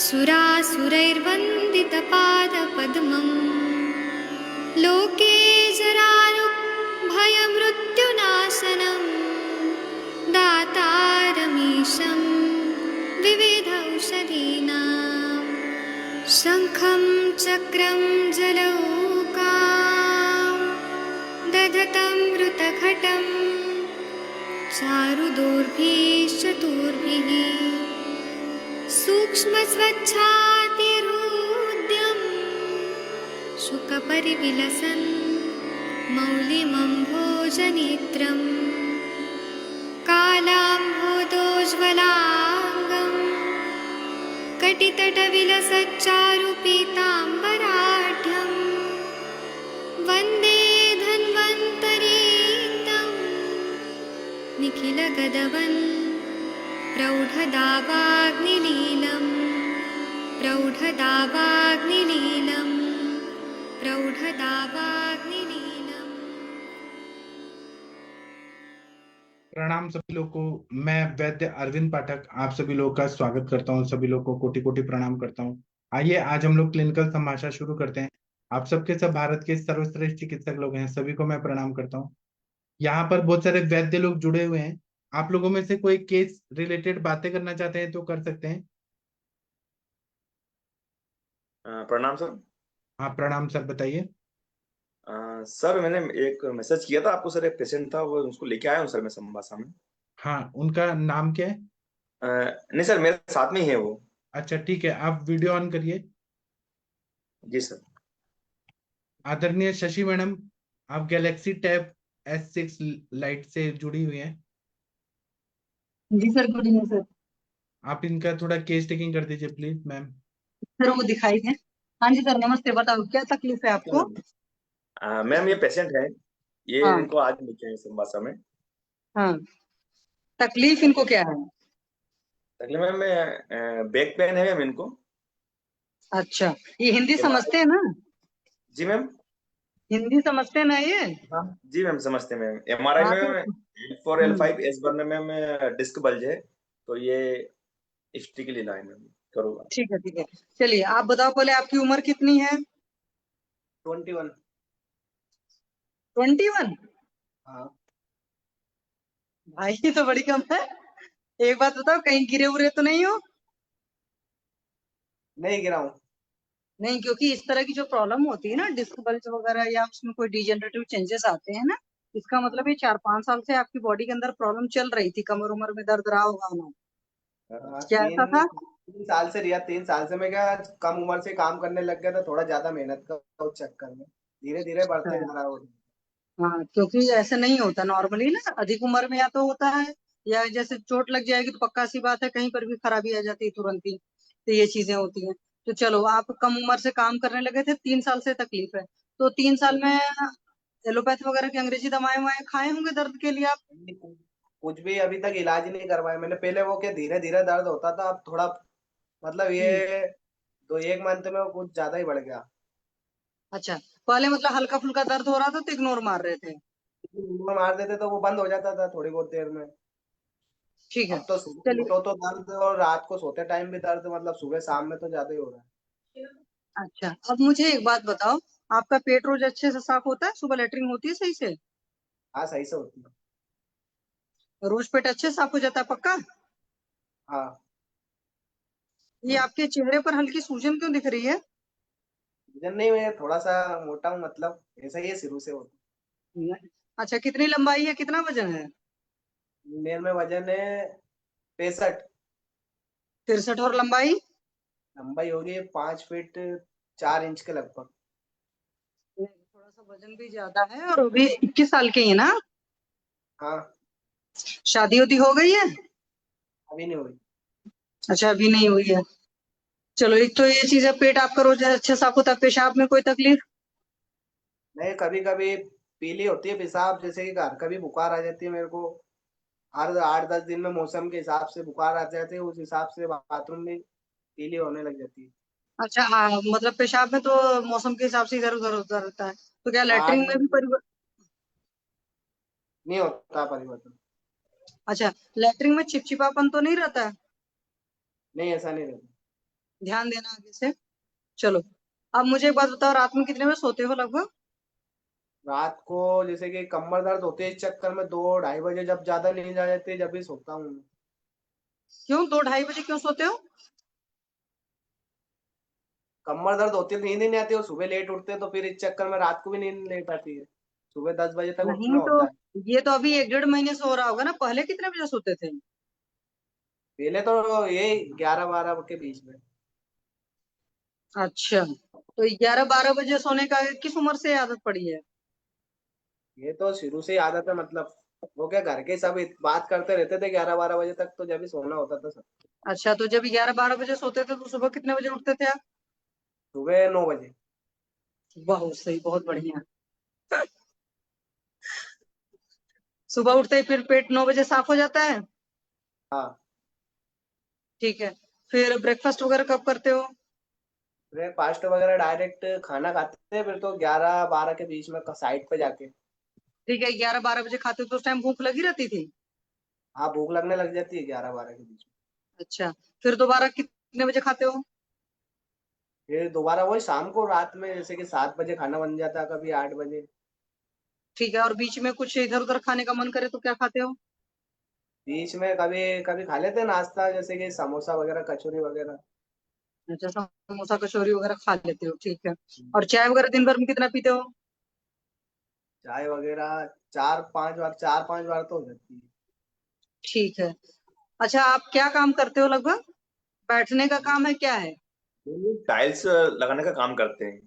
सुरासुरैर्वन्दितपादपद्मम् लोके जरारुभयमृत्युनाशनं दातारमीशं विविधौषधीनां शङ्खं चक्रं जलौकां दधतं मृतघटं चारुदोर्भिश्चतुर्भिः सूक्ष्मस्वच्छातिरुद्यं शुकपरिविलसन् मौलिमम्भोजनेत्रं कालाम्भोदोज्ज्वलाङ्गं कटितटविलसच्चारुपीताम्बराढ्यं वन्दे धन्वन्तरीतं निखिलगदवन् प्रौढदावाग्निलीलं प्रौढदावाग्निलीलं प्रौढदावाग्निलीलं। प्रणाम सभी लोगों को। मैं वैद्य अरविंद पाठक आप सभी लोगों का स्वागत करता हूं। सभी लोगों को कोटि कोटि प्रणाम करता हूं। आइए आज हम लोग क्लिनिकल समाचार शुरू करते हैं। आप सबके सब भारत के सर्वश्रेष्ठ चिकित्सक लोग हैं, सभी को मैं प्रणाम करता हूं। यहाँ पर बहुत सारे वैद्य लोग जुड़े हुए हैं। आप लोगों में से कोई केस रिलेटेड बातें करना चाहते हैं तो कर सकते हैं। प्रणाम सर। हाँ प्रणाम सर, बताइए। सर मैंने एक मैसेज किया था आपको सर, एक पेशेंट था, वो उसको लेके आया हूँ सर मैं संभासा में। हाँ, उनका नाम क्या है? नहीं सर, मेरे साथ में ही है वो। अच्छा ठीक है, आप वीडियो ऑन करिए। जी सर। आदरणीय शशि मैडम, आप गैलेक्सी टैब S6 लाइट से जुड़ी हुई हैं। जी सर, गुड इवनिंग सर। आप इनका थोड़ा केस टेकिंग कर दीजिए प्लीज मैम। सर वो दिखाई दे। हाँ जी सर, नमस्ते। बताओ क्या तकलीफ है आपको? मैम ये पेशेंट है, ये हाँ इनको आज लेके आए संभासा में। हाँ, तकलीफ इनको क्या है? तकलीफ मैम बैक पेन है मैम इनको। अच्छा, ये हिंदी MRI समझते हैं ना? जी मैम। हिंदी समझते हैं ना ये? हाँ जी मैम, समझते हैं मैम। MRI हाँ में तो L4 L5 S बर्न में मैम डिस्क बल्ज है, तो ये स्टिक के लिए लाए मैम, करूँगा। ठीक है ठीक है। चलिए आप बताओ पहले, आपकी उम्र कितनी है? 21। 21? हाँ भाई ये तो बड़ी कम है। एक बात बताओ, कहीं गिरे उरे तो नहीं हो? नहीं गिरा हूँ। नहीं, क्योंकि इस तरह की जो प्रॉब्लम होती है ना, डिस्क बल्ज वगैरह, या उसमें कोई डिजेनरेटिव चेंजेस आते हैं ना, इसका मतलब ये 4-5 साल से आपकी बॉडी के अंदर प्रॉब्लम चल रही थी, कमर उमर में दर्द रहा होगा ना? क्या ऐसा था? 3 साल से रिया, 3 साल से मैं क्या कम उम्र से काम करने लग गया था, थोड़ा ज्यादा मेहनत का उस चक्कर में धीरे धीरे बढ़ते अच्छा, जा रहा है वो। हाँ, क्योंकि ऐसे नहीं होता नॉर्मली ना, अधिक उम्र में या तो होता है, या जैसे चोट लग जाएगी तो पक्का सी बात है कहीं पर भी खराबी आ जाती है तुरंत ही। तो ये चीजें होती हैं। तो चलो, आप कम उम्र से काम करने लगे थे, 3 साल से तकलीफ है, तो 3 साल में एलोपैथ वगैरह की अंग्रेजी दवाएं ववाएं खाए होंगे दर्द के लिए आप? कुछ भी अभी तक इलाज नहीं करवाया मैंने। पहले वो क्या धीरे धीरे दर्द होता था, अब थोड़ा मतलब हम्म, ये तो 1 मंथ में वो कुछ ज्यादा ही बढ़ गया। अच्छा, पहले मतलब हल्का फुल्का दर्द हो रहा था तो इग्नोर मार रहे थे? वो मार देते तो वो बंद हो जाता था थोड़ी बहुत देर में। ठीक है। अब तो सुबह चलिए, उठो तो दर्द, और रात को सोते टाइम भी दर्द, मतलब सुबह शाम में तो ज्यादा ही हो रहा है। अच्छा, अब मुझे एक बात बताओ, आपका पेट रोज अच्छे से साफ होता है? सुबह लेटरिन होती है सही से? हाँ सही से होती है। रोज पेट अच्छे से साफ हो जाता है पक्का? हाँ। ये आपके चेहरे पर हल्की सूजन क्यों दिख रही है? वजन नहीं, मैं थोड़ा सा मोटा हूँ, मतलब ऐसा ही है शुरू से होता। अच्छा, कितनी लंबाई है, कितना वजन है? मेरे में वजन है 65। 63। और लंबाई? लंबाई होगी 5 फीट 4 इंच के लगभग। थोड़ा सा वजन भी ज्यादा है, और अभी 21 साल के ही है ना? हाँ। शादी उदी हो गई है? अभी नहीं हुई। अच्छा, अभी नहीं हुई है। चलो, एक तो ये चीज है, पेट आपका रोज अच्छे साफ होता है, पेशाब में कोई तकलीफ? नहीं, कभी कभी पीली होती है पेशाब, जैसे कि घर कभी बुखार आ जाती है मेरे को। हर 8-10 दिन में मौसम के हिसाब से बुखार आ जाते हैं, उस हिसाब से बाथरूम में पीली होने लग जाती है। अच्छा, हाँ, मतलब पेशाब में तो मौसम के हिसाब से इधर उधर होता रहता है, तो क्या आज लेटरिन में भी परिवर्तन? नहीं होता परिवर्तन। अच्छा, लेटरिन में चिपचिपापन तो नहीं रहता है? नहीं, ऐसा नहीं रहता। ध्यान देना आगे से। चलो, अब मुझे एक बात बताओ, रात में कितने बजे सोते हो लगभग? रात को जैसे कि कमर दर्द होती है, इस चक्कर में 2-2:30 बजे जब ज्यादा नींद आ जाती है जब भी सोता हूँ। क्यों 2-2:30 बजे क्यों सोते हो? कमर दर्द होती है, नींद ही नहीं आती, और सुबह लेट उठते हैं तो फिर इस चक्कर में रात को भी नींद लेट आती है। सुबह 10 बजे तक उठना नहीं तो होता है। ये तो अभी 1-1.5 महीने से हो रहा होगा ना, पहले कितने बजे सोते थे? पहले तो यही 11-12 के बीच में। अच्छा, तो 11-12 बजे सोने का किस उम्र से आदत पड़ी है? ये तो शुरू से ही आदत है, मतलब वो क्या, घर के सब बात करते रहते थे 11-12 बजे तक, तो जब भी सोना होता था सब। अच्छा, तो जब 11-12 बजे सोते थे तो सुबह कितने बजे उठते थे आप? सुबह 9 बजे। बहुत सही, बहुत बढ़िया। सुबह उठते ही फिर पेट 9 बजे साफ हो जाता है? हाँ। ठीक है। फिर ब्रेकफास्ट वगैरह कब करते हो? ब्रेकफास्ट वगैरह डायरेक्ट खाना खाते थे, फिर तो 11-12 के बीच में साइड पे जाके। ठीक है, 11-12 बजे खाते हो तो उस टाइम भूख लगी रहती थी? हाँ, भूख लगने लग जाती है 11-12 के बीच में। अच्छा, फिर दोबारा कितने बजे खाते हो? फिर दोबारा वही शाम को, रात में जैसे कि 7 बजे खाना बन जाता है, कभी 8 बजे। ठीक है, और बीच में कुछ इधर उधर खाने का मन करे तो क्या खाते हो? बीच में कभी कभी खा लेते हैं नाश्ता, जैसे कि समोसा वगैरह, कचौरी वगैरह। अच्छा, समोसा कचौरी वगैरह खा लेते हो, ठीक है। और चाय वगैरह दिन भर में कितना पीते हो? चाय वगैरह 4-5 बार, 4-5 बार तो हो जाती है। ठीक है। अच्छा, आप क्या काम करते हो लगभग? बैठने का काम है, क्या है? टाइल्स लगाने का काम करते हैं।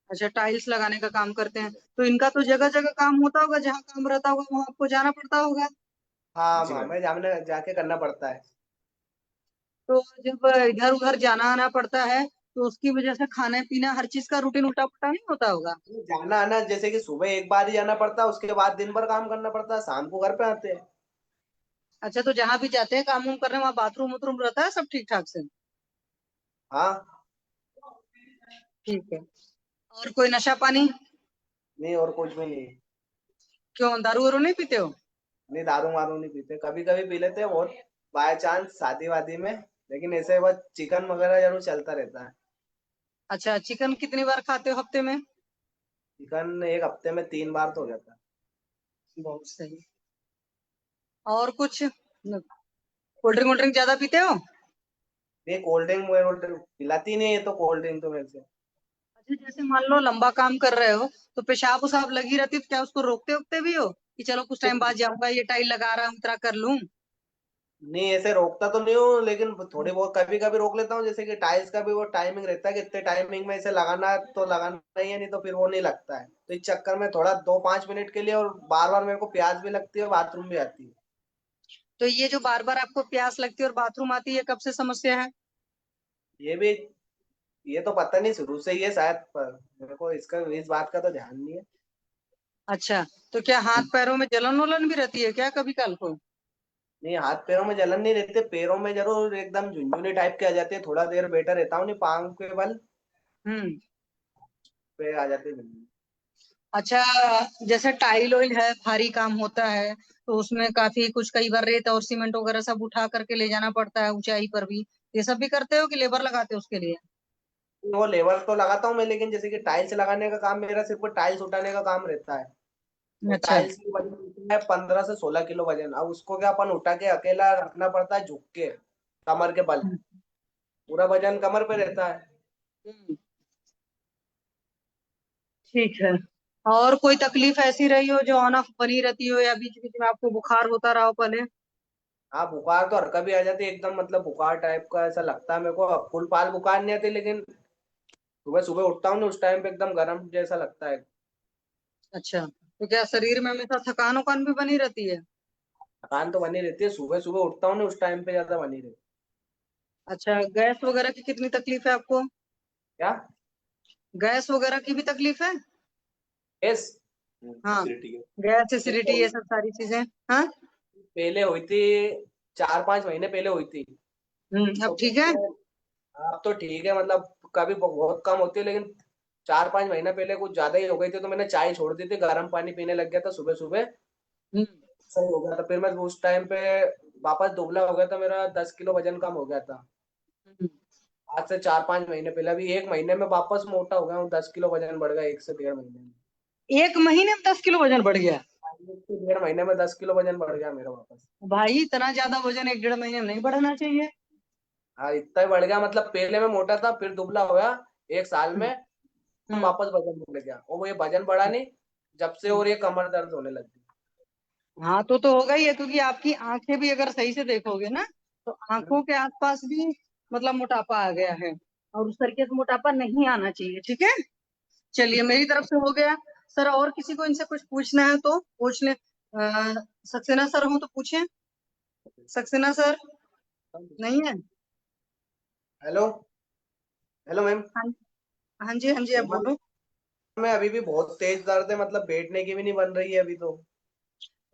अच्छा, टाइल्स लगाने का काम करते हैं, तो इनका तो जगह जगह काम होता होगा, जहाँ काम रहता होगा वहां आपको जाना पड़ता होगा। हाँ, जी मैम। हमें जाने जाके करना पड़ता है। तो जब इधर उधर जाना आना पड़ता है तो उसकी वजह से खाने पीना हर चीज का रूटीन उल्टा पुल्टा नहीं होता होगा? जाना आना जैसे कि सुबह एक बार ही जाना पड़ता है, उसके बाद दिन भर काम करना पड़ता है, शाम को घर पे आते हैं। अच्छा, तो जहां भी जाते हैं काम वाम करने, वहां बाथरूम वथरूम रहता है सब ठीक ठाक से? हाँ। ठीक है। और कोई नशा पानी? नहीं, और कुछ भी नहीं। क्यों, दारू वारू नहीं पीते हो? नहीं, दारू वारू नहीं पीते, कभी कभी पी लेते हैं बहुत, बाय चांस शादी वादी में। लेकिन ऐसे बस चिकन वगैरह जरूर चलता रहता है। अच्छा, चिकन कितनी बार खाते हो हफ्ते में? चिकन एक हफ्ते में 3 बार तो हो जाता है। बहुत सही। और कुछ? कोल्ड ड्रिंक वोल्ड ड्रिंक ज्यादा पीते हो? ये कोल्ड ड्रिंक वोल्ड ड्रिंक पिलाती नहीं है, तो कोल्ड ड्रिंक तो मेरे से। अच्छा, जैसे मान लो लंबा काम कर रहे हो तो पेशाब उसाब लगी रहती है, तो क्या उसको रोकते वोकते भी हो कि चलो कुछ टाइम बाद जाऊंगा, ये टाइल लगा रहा हूँ इतना कर लूं? नहीं, ऐसे रोकता तो नहीं हूँ, लेकिन थोड़ी बहुत कभी कभी रोक लेता हूँ, जैसे कि टाइल्स का भी वो टाइमिंग रहता है कि इतने टाइमिंग में इसे लगाना है तो लगाना ही है, नहीं तो फिर वो नहीं लगता है, तो इस चक्कर में थोड़ा 2-5 मिनट के लिए, और बार बार मेरे को प्यास भी लगती है और बाथरूम भी आती है। तो ये जो बार बार आपको प्यास लगती है और बाथरूम आती है, कब से समस्या है? ये भी, ये तो पता नहीं, शुरू से ही है शायद, पर मेरे को इसका इस बात का तो ध्यान नहीं है। अच्छा, तो क्या हाथ पैरों में जलन वलन भी रहती है क्या कभी कल को? नहीं, हाथ पैरों में जलन नहीं रहती, पैरों में जरूर एकदम झुंझुनी टाइप के आ जाते हैं, थोड़ा देर बैठा रहता हूँ नहीं, पाँव के बल हम्म। पे आ जाते हैं झुनझुनी। अच्छा, जैसे टाइल ऑयल है, भारी काम होता है, तो उसमें काफी कुछ, कई बार रेत और सीमेंट वगैरह सब उठा करके ले जाना पड़ता है ऊंचाई पर भी। ये सब भी करते हो कि लेबर लगाते हो उसके लिए? वो लेवल तो लगाता हूँ मैं, लेकिन जैसे कि टाइल्स लगाने का काम मेरा सिर्फ टाइल्स उठाने का काम रहता है। तो अच्छा। टाइल्स की वजन होती है 15 से 16 किलो वजन, अब उसको क्या अपन उठा के अकेला रखना पड़ता है झुक के, कमर के बल, हम्म। पूरा वजन कमर पे रहता है। हम्म। ठीक है। और कोई तकलीफ ऐसी रही हो जो ऑन ऑफ बनी रहती हो, या बीच बीच में आपको बुखार होता रहा हो पहले? हाँ, बुखार तो हर कभी आ जाती है, एकदम मतलब बुखार टाइप का ऐसा लगता है मेरे को, फुल पाल बुखार नहीं आती, लेकिन सुबह सुबह उठता हूँ ना, उस टाइम पे एकदम गर्म जैसा लगता है। अच्छा, तो क्या शरीर में हमेशा थकान वकान भी बनी रहती है? थकान तो बनी रहती है, सुबह सुबह उठता हूँ ना, उस टाइम पे ज्यादा बनी रहती अच्छा, गैस वगैरह की कितनी तकलीफ है आपको? है। क्या? गैस वगैरह की भी तकलीफ है? यस। हाँ, एसिडिटी है। गैस एसिडिटी ये सब सारी चीजें। हाँ। पहले हुई थी, 4-5 महीने पहले हुई थी। तो अब ठीक है? अब तो ठीक है, मतलब कभी बहुत कम होती है, लेकिन 4-5 महीना पहले कुछ ज्यादा ही हो गई थी, तो मैंने चाय छोड़ दी थी, गर्म पानी पीने लग गया था सुबह सुबह। हम्म। सही हो गया था, फिर मैं उस टाइम पे वापस दुबला हो गया था, मेरा 10 किलो वजन कम हो गया था। हम्म। आज से 4-5 महीने पहले। अभी 1 महीने में वापस मोटा हो गया हूँ, 10 किलो वजन बढ़ गया 1 से 1.5 महीने में। 1 महीने में 10 किलो वजन बढ़ गया? 1 से 1.5 महीने में 10 किलो वजन बढ़ गया मेरा वापस। भाई इतना ज्यादा वजन 1-1.5 महीने में नहीं बढ़ना चाहिए। हाँ, इतना ही बढ़ गया। मतलब पहले मैं मोटा था, फिर दुबला हो गया 1 साल में, फिर हम्म। वापस वजन बढ़ गया। और वो ये वजन बढ़ा नहीं जब से, और ये कमर दर्द होने लग गई। हाँ तो होगा ही है, क्योंकि आपकी आंखें भी अगर सही से देखोगे ना, तो आंखों के आसपास भी मतलब मोटापा आ गया है, और उस तरीके से मोटापा नहीं आना चाहिए। ठीक है, चलिए मेरी तरफ से हो गया। सर और किसी को इनसे कुछ पूछना है तो पूछ ले। सक्सेना सर हो तो पूछें। सक्सेना सर नहीं है? Hello, hello ma'am. हाँ, हाँ जी, हाँ जी, आप बोलो। मैं अभी भी बहुत तेज दर्द है, मतलब बैठने की भी नहीं बन रही है अभी तो।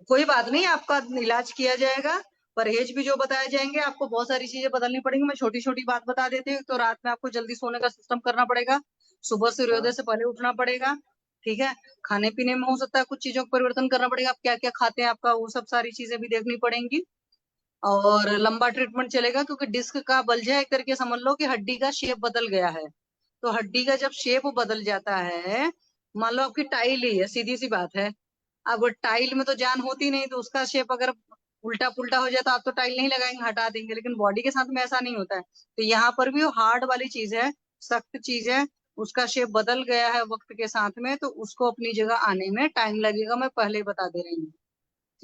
कोई बात नहीं, आपका इलाज किया जाएगा। परहेज भी जो बताए जाएंगे, आपको बहुत सारी चीजें बदलनी पड़ेंगी। मैं छोटी छोटी बात बता देती हूँ। तो रात में आपको जल्दी सोने का सिस्टम करना पड़ेगा, सुबह सूर्योदय हाँ, से पहले उठना पड़ेगा। ठीक है, खाने पीने में हो सकता है कुछ चीजों का परिवर्तन करना पड़ेगा। आप क्या क्या खाते हैं, आपका वो सब सारी चीजें भी देखनी पड़ेंगी। और लंबा ट्रीटमेंट चलेगा, क्योंकि डिस्क का बल्ज है, एक तरीके से समझ लो कि हड्डी का शेप बदल गया है। तो हड्डी का जब शेप बदल जाता है, मान लो आपकी टाइल ही है, सीधी सी बात है। अब टाइल में तो जान होती नहीं, तो उसका शेप अगर उल्टा पुल्टा हो जाए तो आप तो टाइल नहीं लगाएंगे, हटा देंगे। लेकिन बॉडी के साथ में ऐसा नहीं होता है। तो यहाँ पर भी वो हार्ड वाली चीज है, सख्त चीज है। उसका शेप बदल गया है वक्त के साथ में, तो उसको अपनी जगह आने में टाइम लगेगा, मैं पहले ही बता दे रही हूँ।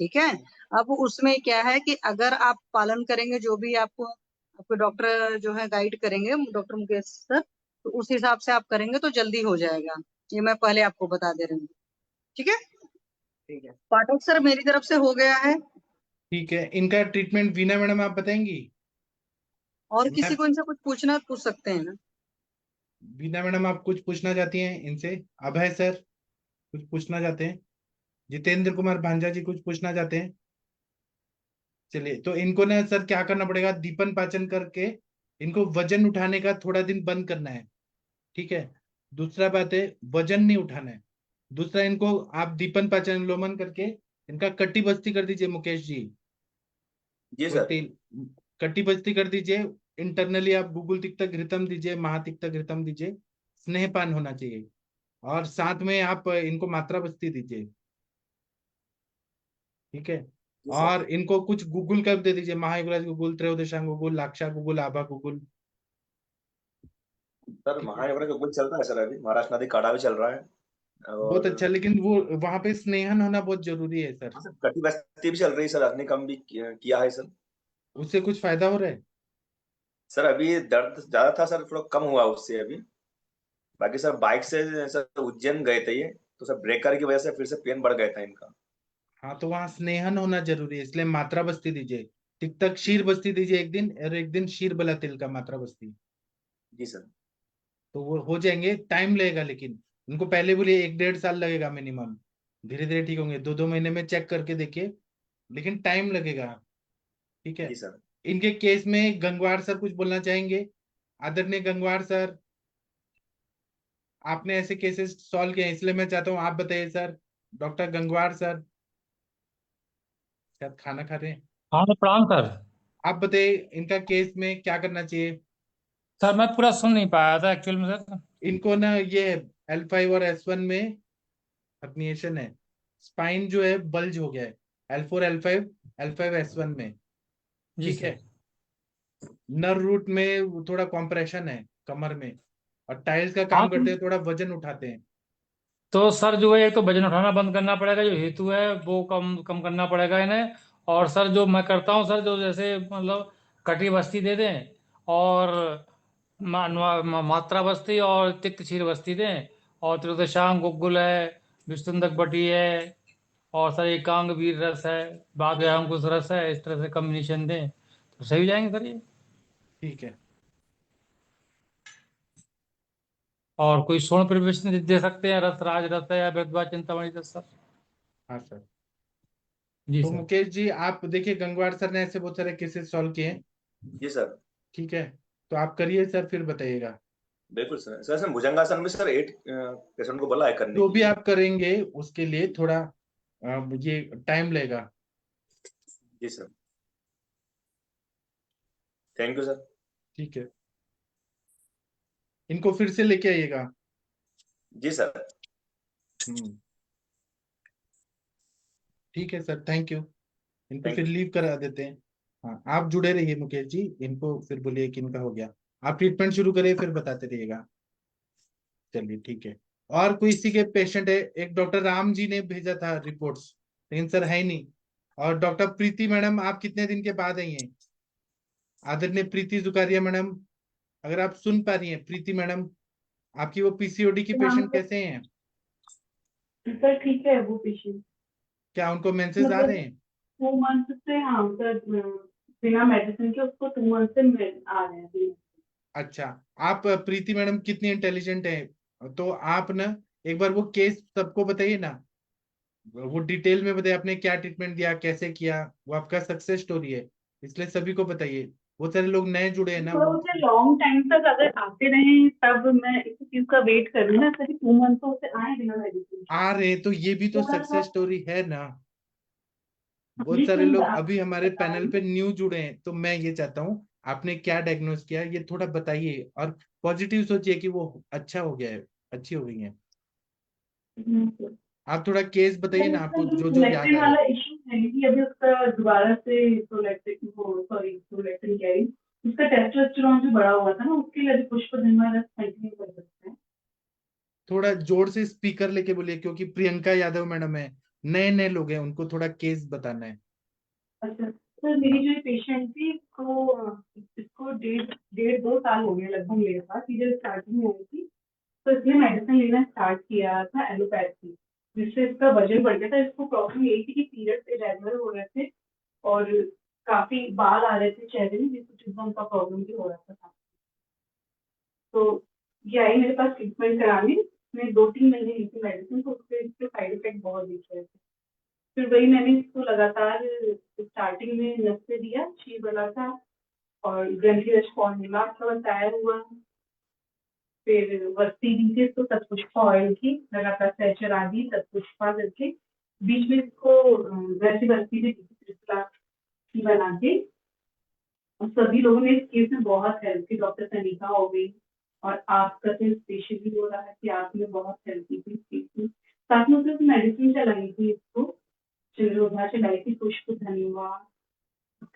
ठीक है, अब उसमें क्या है कि अगर आप पालन करेंगे जो भी आपको आपके डॉक्टर जो है गाइड करेंगे, डॉक्टर मुकेश सर, तो उस हिसाब से आप करेंगे तो जल्दी हो जाएगा। ये मैं पहले आपको बता दे रही हूँ। ठीक है, ठीक है। पाठक सर मेरी तरफ से हो गया है। ठीक है, इनका ट्रीटमेंट वीना मैडम आप बताएंगी? और किसी मैं को इनसे कुछ पूछना है तो पूछ सकते हैं ना। वीना मैडम आप कुछ पूछना चाहती हैं इनसे? अभय सर कुछ पूछना चाहते हैं? जितेंद्र कुमार भांजा जी कुछ पूछना चाहते हैं? चलिए, तो इनको ना सर क्या करना पड़ेगा, दीपन पाचन करके इनको वजन उठाने का थोड़ा दिन बंद करना है। ठीक है, दूसरा बात है वजन नहीं उठाना है। दूसरा, इनको आप दीपन पाचन अनुलोमन करके इनका कट्टी बस्ती कर दीजिए मुकेश जी। जी वो सर। तेल कट्टी बस्ती कर दीजिए। इंटरनली आप गूगल तिक्तक घृतम दीजिए, महातिक्तक घृतम दीजिए। स्नेहपान होना चाहिए। और साथ में आप इनको मात्रा बस्ती दीजिए। ठीक है, जी सर। और इनको कुछ गूगल का भी दे दीजिए, महायुगराज गूगल, त्रयोदशांग गूगल, लाक्षा गूगल, आभा गूगल। सर ठीक है, महायोगा का कुछ चलता है सर, अभी महाराष्ट्र नदी काढ़ा भी चल रहा है। बहुत और अच्छा, लेकिन वो वहां पे स्नेहन होना बहुत जरूरी है सर। हाँ सर, कटी बस्ती भी चल रही है सर, अग्नि कम भी किया है सर। उससे कुछ फायदा हो रहा है? सर अभी दर्द ज्यादा था सर, थोड़ा कम हुआ उससे अभी। बाकी सर बाइक से सर उज्जैन गए थे ये, तो सर ब्रेकर की वजह से फिर से पेन बढ़ गया था इनका। हाँ, तो वहां स्नेहन होना जरूरी है, इसलिए मात्रा बस्ती दीजिए। तिक्तक शीर बस्ती दीजिए एक दिन, और एक दिन शीर बला तिल का मात्रा बस्ती। जी सर। तो वो हो जाएंगे, टाइम लगेगा लेकिन। उनको पहले बोलिए 1-1.5 साल लगेगा मिनिमम। धीरे धीरे ठीक होंगे, 2-2 महीने में चेक करके देखिए, लेकिन टाइम लगेगा। ठीक है, जी सर। इनके केस में गंगवार सर कुछ बोलना चाहेंगे? आदरणीय गंगवार सर, आपने ऐसे केसेस सॉल्व किए हैं, इसलिए मैं चाहता हूँ आप बताइए सर। डॉक्टर गंगवार सर शायद खाना खा रहे हैं। हाँ तो प्रणाम सर। आप बताइए इनका केस में क्या करना चाहिए? सर मैं पूरा सुन नहीं पाया था एक्चुअल में सर। इनको ना ये L5 और S1 में हर्निएशन है। स्पाइन जो है बल्ज हो गया है, L4 L5, L5 S1 में। जी ठीक सर। है, नर रूट में थोड़ा कॉम्प्रेशन है कमर में, और टाइल्स का हाँ काम करते हैं, थोड़ा वजन उठाते हैं। तो सर जो है एक तो वजन उठाना बंद करना पड़ेगा, जो हेतु है वो कम कम करना पड़ेगा इन्हें। और सर जो मैं करता हूँ सर, जो जैसे मतलब कटी बस्ती दे दें, और मात्रा बस्ती और तिक्त क्षीर बस्ती दें, और त्रिदशांग गुग्गुल है, विष्णुदक बटी है, और सर एकांग वीर रस है, बाघ अंकुश रस है, इस तरह से कम्बिनेशन दें तो सही हो जाएंगे सर ये। ठीक है, और कोई स्वर्ण प्रवेश दे सकते हैं, रस राज रस है या विधवा चिंतामणि रस सर। हाँ सर। जी तो सर। मुकेश जी आप देखिए, गंगवार सर ने ऐसे बहुत सारे केसेस सॉल्व किए हैं। जी सर। ठीक है, तो आप करिए सर, फिर बताइएगा। बिल्कुल सर। सर सर भुजंगासन में सर 8 पेशेंट को बोला है करने जो के भी लिए। आप करेंगे उसके लिए थोड़ा ये टाइम लगेगा। जी सर। Thank you sir. ठीक है। इनको फिर से लेके आइएगा। जी सर। ठीक है सर, थैंक यू। इनको Thank फिर you. लीव करा देते हैं। हाँ, आप जुड़े रहिए मुकेश जी, इनको फिर बोलिए कि इनका हो गया। आप ट्रीटमेंट शुरू करिए, फिर बताते रहिएगा। चलिए ठीक है। और कोई इसी के पेशेंट है? एक डॉक्टर राम जी ने भेजा था रिपोर्ट्स, लेकिन सर है नहीं। और डॉक्टर प्रीति मैडम, आप कितने दिन के बाद आई हैं? आदरणीय प्रीति जुकारिया मैडम, अगर आप सुन पा रही हैं, प्रीति मैडम, आपकी वो पीसीओडी की पेशेंट कैसे हैं? सर ठीक है वो पेशेंट, क्या उनको मेंसेस आ मतलब रहे हैं? 2 मंथ से, हाँ सर, बिना मेडिसिन के उसको 2 मंथ से आ रहे हैं। अच्छा, आप प्रीति मैडम कितनी इंटेलिजेंट है, तो आप ना एक बार वो केस सबको बताइए ना, वो डिटेल में बताइए आपने क्या ट्रीटमेंट दिया, कैसे किया, वो आपका सक्सेस स्टोरी है, इसलिए सभी को बताइए। वो सारे लोग नए जुड़े हैं ना, थोड़ा वो उसे लॉन्ग टाइम तक अगर आते रहे तब मैं इस चीज का वेट कर रही हूँ ना सर, 2 मंथ तो उसे आए बिना मेडिसिन। आ रहे, तो ये भी तो थोड़ा सा सक्सेस स्टोरी है ना। बहुत जी सारे सर, लोग आप अभी हमारे बता रहे पैनल पे हैं। न्यू जुड़े हैं, तो मैं ये चाहता हूँ आपने क्या डायग्नोस किया ये थोड़ा बताइए, और पॉजिटिव सोचिए कि वो अच्छा हो गया है, अच्छी हो गई है। सर। आप थोड़ा केस बताइए सर ना, इसका आपको ये जो जो याद प्रोलैक्टिन आ रहे वाला हैं। इशू है कि अभी उसका दोबारा से प्रोलैक्टिन, प्रोलैक्टिन कह रही, उसका टेस्टोस्टेरोन जो बढ़ा हुआ था ना, उसके लिए अभी पुष्प धनवा रस कंटिन्यू कर सकते हैं। थोड़ा जोर से स्पीकर लेके बोलिए, क्योंकि प्रियंका यादव मैडम है, नए नए लोग हैं, उनको थोड़ा केस बताना है। अच्छा सर, मेरी हाँ। जो पेशेंट थी इसको 1.5 2 साल हो गए लगभग मेरे पास। ये जब स्टार्टिंग में आई थी तो इसने मेडिसिन लेना स्टार्ट किया था एलोपैथी, जिससे इसका वजन बढ़ गया था। इसको प्रॉब्लम यही थी कि पीरियड्स इरेगुलर हो रहे थे और काफी बाल आ रहे थे चेहरे में, जिससे चुभन का प्रॉब्लम भी हो रहा था। तो ये आई मेरे पास ट्रीटमेंट कराने, मैं 2-3 महीने ली थी मेडिसिन, तो उसके इसके साइड इफेक्ट बहुत दिख रहे थे। फिर वही मैंने इसको लगातार स्टार्टिंग में नस्ते दिया, शी वाला था, और ग्रंथिरस फॉर्मूला थोड़ा तैयार हुआ। फिर वस्ती दी थी इसको, सतपुष्पा ऑयल की लगातार सैचर आदि सतपुष्पा करके, बीच में इसको वैसी वस्ती भी दी थी त्रिफला की बना के। और सभी लोगों ने इस केस में बहुत हेल्प की, डॉक्टर सनीता हो गई, और आपका तो स्पेशली हो रहा है कि आपने बहुत हेल्प की थी इस केस में। साथ में उसने मेडिसिन चलाई थी इसको, चंद्रोधा चलाई थी, पुष्प धनुआ,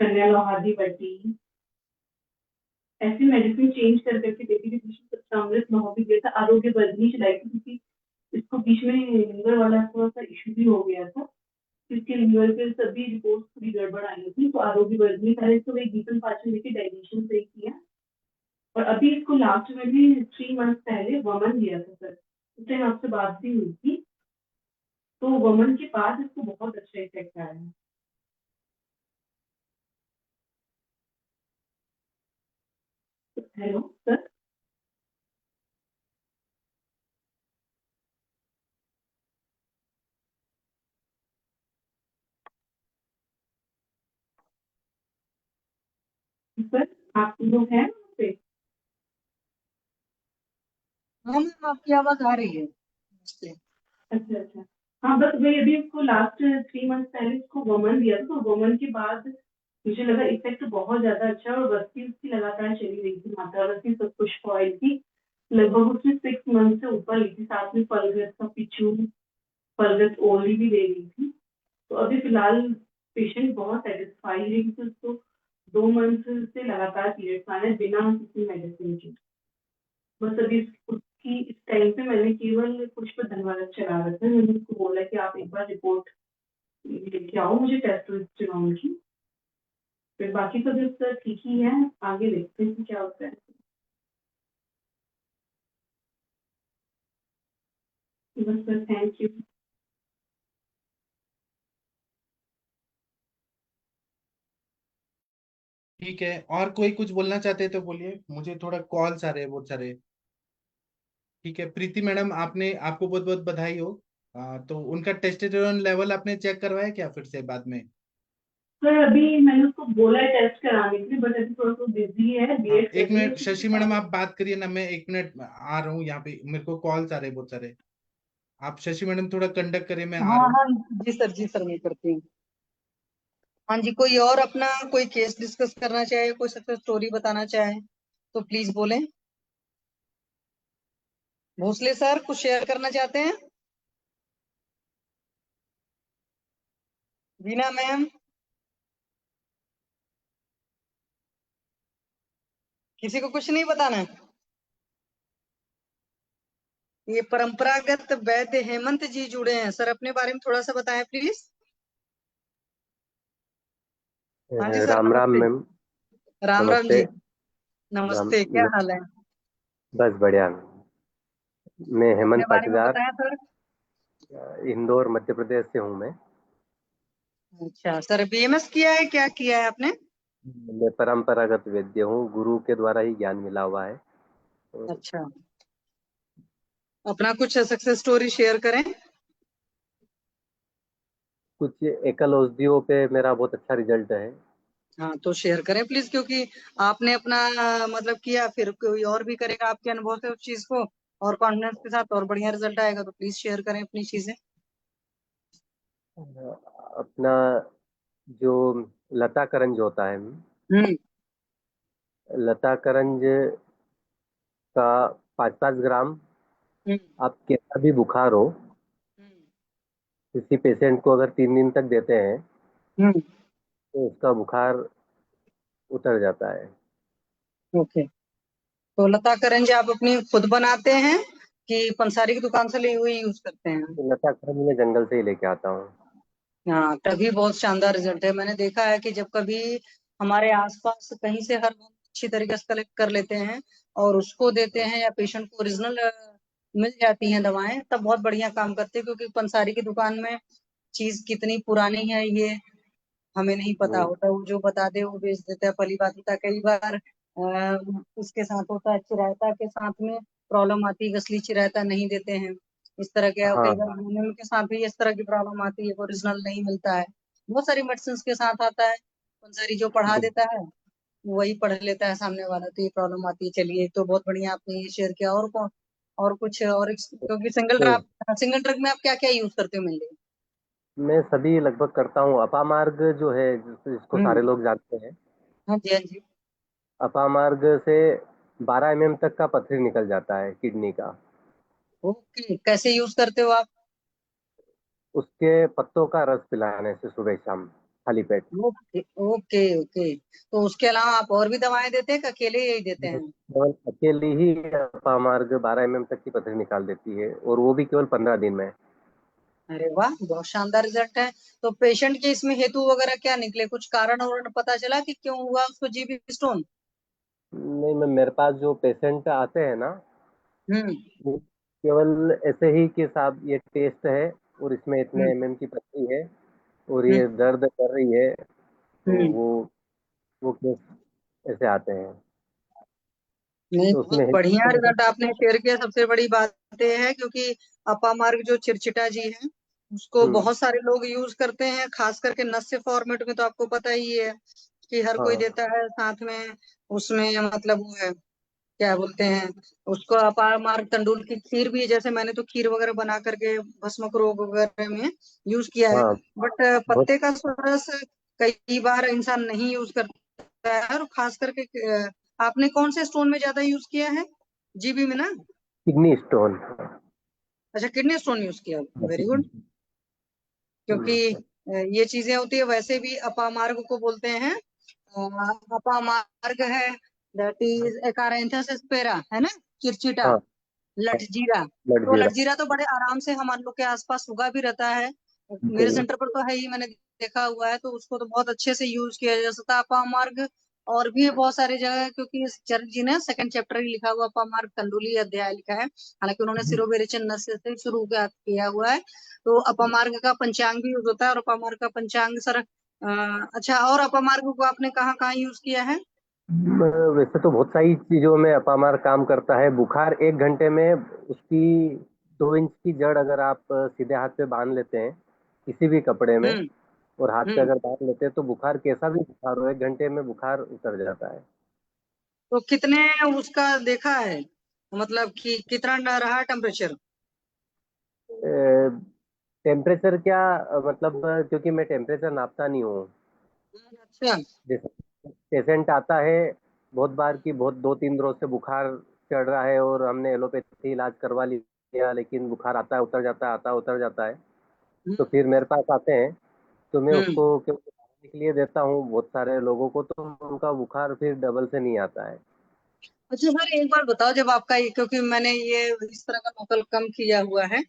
कन्या लोहादी बटी, ऐसी मेडिसिन चेंज कर करके देखी थी। अमृत महो भी दिया था, आरोग्य वर्धिनी चलाई थी, क्योंकि इसको बीच में लीवर वाला थोड़ा सा इशू भी हो गया था, इसके लीवर के सभी रिपोर्ट पूरी गड़बड़ आई थी। तो आरोग्य वर्धिनी पहले तो वही गीतन पाचन लेके डाइजेशन सही किया, और अभी इसको लास्ट में भी 3 मंथ पहले वमन दिया था सर, उस टाइम आपसे बात भी हुई थी। तो वमन के बाद इसको बहुत अच्छा इफेक्ट आया है। Hello sir. सर आप लोग हैं वहाँ पे? हाँ मैम, आपकी आवाज आ रही है। नमस्ते। अच्छा अच्छा। हाँ बस वही, अभी इसको लास्ट 3 मंथ पहले इसको वमन दिया था, तो वमन के बाद मुझे लगा इफेक्ट बहुत ज्यादा अच्छा है, और वस्ती उसकी लगातार चली रही थी, मात्रा वस्ती सब कुछ ऑयल की लगभग उसने 6 मंथ से ऊपर ली थी। साथ में फलगत का पिचू, फलगत ओली भी ले ली थी। तो अभी फिलहाल पेशेंट बहुत सेटिस्फाई है, क्योंकि उसको 2 मंथ से लगातार पीरियड्स आ रहे हैं बिना किसी मेडिसिन के। बस अभी उसकी इस टाइम पे मैंने केवल पुष्प धनवारक चला रखा है। मैंने उसको बोला कि आप एक बार रिपोर्ट लेके आओ मुझे टेस्टोस्टेरोन की, फिर बाकी तो भी सर ठीक ही है, आगे देखते हैं क्या होता है। बस सर, थैंक यू। ठीक है, और कोई कुछ बोलना चाहते हैं तो बोलिए, मुझे थोड़ा कॉल्स आ रहे हैं बहुत सारे। ठीक है प्रीति मैडम, आपने, आपको बहुत बहुत बधाई हो। तो उनका टेस्टोस्टेरोन लेवल आपने चेक करवाया क्या फिर से बाद में? सर अभी मैंने उसको बोला है टेस्ट कराने के लिए, बट अभी थोड़ा सा बिजी है, हाँ, वेट कर एक रही है मिनट उसकी शशि मैडम, दिखाने। आप बात करिए ना, मैं 1 मिनट आ रहा हूँ यहाँ पे, मेरे को कॉल्स आ रहे हैं बहुत सारे। आप शशि मैडम थोड़ा कंडक्ट करिए, मैं आ हाँ रहा हूँ। हाँ, जी सर मैं करती हूँ। हाँ जी, कोई और अपना कोई केस डिस्कस करना चाहे, कोई सक्सेस स्टोरी बताना चाहे तो प्लीज बोलें। भोसले सर कुछ शेयर करना चाहते हैं? बीना मैम, किसी को कुछ नहीं बताना? ये परंपरागत वैद्य हेमंत जी जुड़े हैं सर, अपने बारे में थोड़ा सा बताएं प्लीज। हाँ जी सर, राम राम नमस्ते। मैम। राम राम नमस्ते। जी। राम। नमस्ते, क्या हाल है? बस बढ़िया। मैं अपने हेमंत बारे में पाटीदार, बताएं सर। इंदौर मध्य प्रदेश से हूँ मैं। अच्छा सर, बीएमएस किया है, क्या किया है आपने? मैं परंपरागत वैद्य हूँ, गुरु के द्वारा ही ज्ञान मिला हुआ है। और अच्छा, अपना कुछ सक्सेस स्टोरी शेयर करें। कुछ एकल औषधियों पे मेरा बहुत अच्छा रिजल्ट है। हाँ तो शेयर करें प्लीज, क्योंकि आपने अपना मतलब किया, फिर कोई और भी करेगा आपके अनुभव से उस चीज को, और कॉन्फिडेंस के साथ और बढ़िया रिजल्ट आएगा। तो प्लीज शेयर करें अपनी चीजें। अपना जो लता करंज होता है, हम्म। लता करंज का 5-5 ग्राम हम्म। आप कैसा भी बुखार हो, हम्म। किसी पेशेंट को अगर 3 दिन तक देते हैं हम्म। तो उसका बुखार उतर जाता है। ओके। तो लता करंजी आप अपनी खुद बनाते हैं कि पंसारी की दुकान से ली हुई यूज करते हैं? तो लता करंज मैं जंगल से ही लेके आता हूँ। हाँ, तभी बहुत शानदार रिजल्ट है। मैंने देखा है कि जब कभी हमारे आसपास कहीं से हर अच्छी तरीके से कलेक्ट कर लेते हैं और उसको देते हैं, या पेशेंट को ओरिजिनल मिल जाती हैं दवाएं, तब बहुत बढ़िया काम करते हैं। क्योंकि पंसारी की दुकान में चीज कितनी पुरानी है ये हमें नहीं पता हम्म, होता। वो जो बता दे वो बेच देता है, पली बात होता है। कई बार उसके साथ होता है, चिरायता के साथ में प्रॉब्लम आती है, असली चिरायता नहीं देते हैं। इस तरह के हाँ कई बार होमियो के साथ भी इस तरह की प्रॉब्लम आती है, ओरिजिनल नहीं मिलता है। बहुत सारी मेडिसिन के साथ आता है। पंसारी जो पढ़ा देता है वही पढ़ लेता है सामने वाला, तो ये प्रॉब्लम आती है। चलिए, तो बहुत बढ़िया आपने ये शेयर किया। और कौन और कुछ और क्योंकि तो सिंगल ड्रग में आप क्या क्या यूज करते हो मेनली? मैं सभी लगभग करता हूँ। अपामार्ग जो है जिसको सारे हम्म। लोग जानते हैं, हाँ जी, हाँ जी। अपामार्ग से 12 mm तक का पथरी निकल जाता है किडनी का। ओके, कैसे यूज करते हो आप? उसके पत्तों का रस पिलाने से सुबह शाम खाली पेट। Okay okay okay. तो उसके अलावा आप और भी दवाएं देते हैं कि अकेले यही देते बस हैं? केवल अकेली ही अपामार्ग 12 mm तक की पथरी निकाल देती है, और वो भी केवल 15 दिन में। अरे वाह, बहुत शानदार रिजल्ट है। तो पेशेंट के इसमें हेतु वगैरह क्या निकले? कुछ कारण और पता चला कि क्यों हुआ उसको जीबी स्टोन? नहीं, मैं मेरे पास जो पेशेंट आते हैं ना, हम्म। वो केवल ऐसे ही कि साहब ये टेस्ट है और इसमें इतने हम्म। mm की पथरी है और हम्म। ये दर्द कर रही है, तो हम्म। वो केस ऐसे आते हैं। नहीं, तो बहुत उसमें बढ़िया रिजल्ट आपने शेयर किया। सबसे बड़ी बात यह है, क्योंकि अपा मार्ग जो चिरचिटा जी है उसको हम्म, बहुत सारे लोग यूज करते हैं, खास करके नस्य फॉर्मेट में। तो आपको पता ही है कि हर कोई हाँ देता है साथ में। उसमें मतलब वो है, क्या बोलते हैं उसको, अपार मार्ग तंदूल की खीर भी है। जैसे मैंने तो खीर वगैरह बना करके भस्मक रोग वगैरह में यूज किया है। हाँ। बट बहुत पत्ते का रस कई बार इंसान नहीं यूज करता है। और खास करके आपने कौन से स्टोन में ज्यादा यूज किया है? जीबी में ना? Kidney stone. अच्छा, किडनी स्टोन यूज किया, वेरी गुड। क्योंकि ये चीजें होती है। वैसे भी अपामार्ग को बोलते हैं अपामार्ग है, दैट इज एकारेंथस एस्पेरा, है ना, चिरचिटा, हाँ, लठजीरा। तो लड़जीरा। लठजीरा तो बड़े आराम से हमारे लोग के आसपास उगा भी रहता है। मेरे बिल्कुल। सेंटर पर तो है ही, मैंने देखा हुआ है। तो उसको तो बहुत अच्छे से यूज किया जा सकता है, अपामार्ग। और भी बहुत सारी जगह, क्योंकि इस चरक जी ने सेकंड चैप्टर ही लिखा हुआ, अपामार्ग तंडुली अध्याय लिखा है। हालांकि उन्होंने सिरोवेरिचन नस्य से शुरू किया हुआ है। तो अपमार्ग का पंचांग भी यूज होता है। और अपमार्ग का पंचांग सर अच्छा, और अपमार्ग को आपने कहाँ कहाँ यूज किया है? वैसे तो बहुत सारी चीजों में अपामार काम करता है। बुखार 1 घंटे में उसकी 2 इंच की जड़ अगर आप सीधे हाथ पे बांध लेते हैं किसी भी कपड़े में, हम्म। और हाथ पे हम्म। अगर बांध लेते हैं, तो बुखार कैसा भी बुखार हो 1 घंटे में बुखार उतर जाता है। तो कितने उसका देखा है, मतलब कि कितना रहा टेम्परेचर? टेम्परेचर क्या, मतलब क्योंकि मैं टेम्परेचर नापता नहीं हूँ। अच्छा। जैसे पेशेंट आता है बहुत बार की, बहुत 2-3 रोज से बुखार चढ़ रहा है और हमने एलोपैथी इलाज करवा लिया, लेकिन बुखार आता है उतर जाता है, आता है उतर जाता है, तो फिर मेरे पास आते हैं, तो मैं उसको क्योंकि दवाने के लिए देता हूँ बहुत सारे लोगों को, तो उनका बुखार फिर डबल से नहीं आता है। अच्छा सर, एक बार बताओ, जब आपका क्योंकि मैंने ये इस तरह का नकल कम किया हुआ है,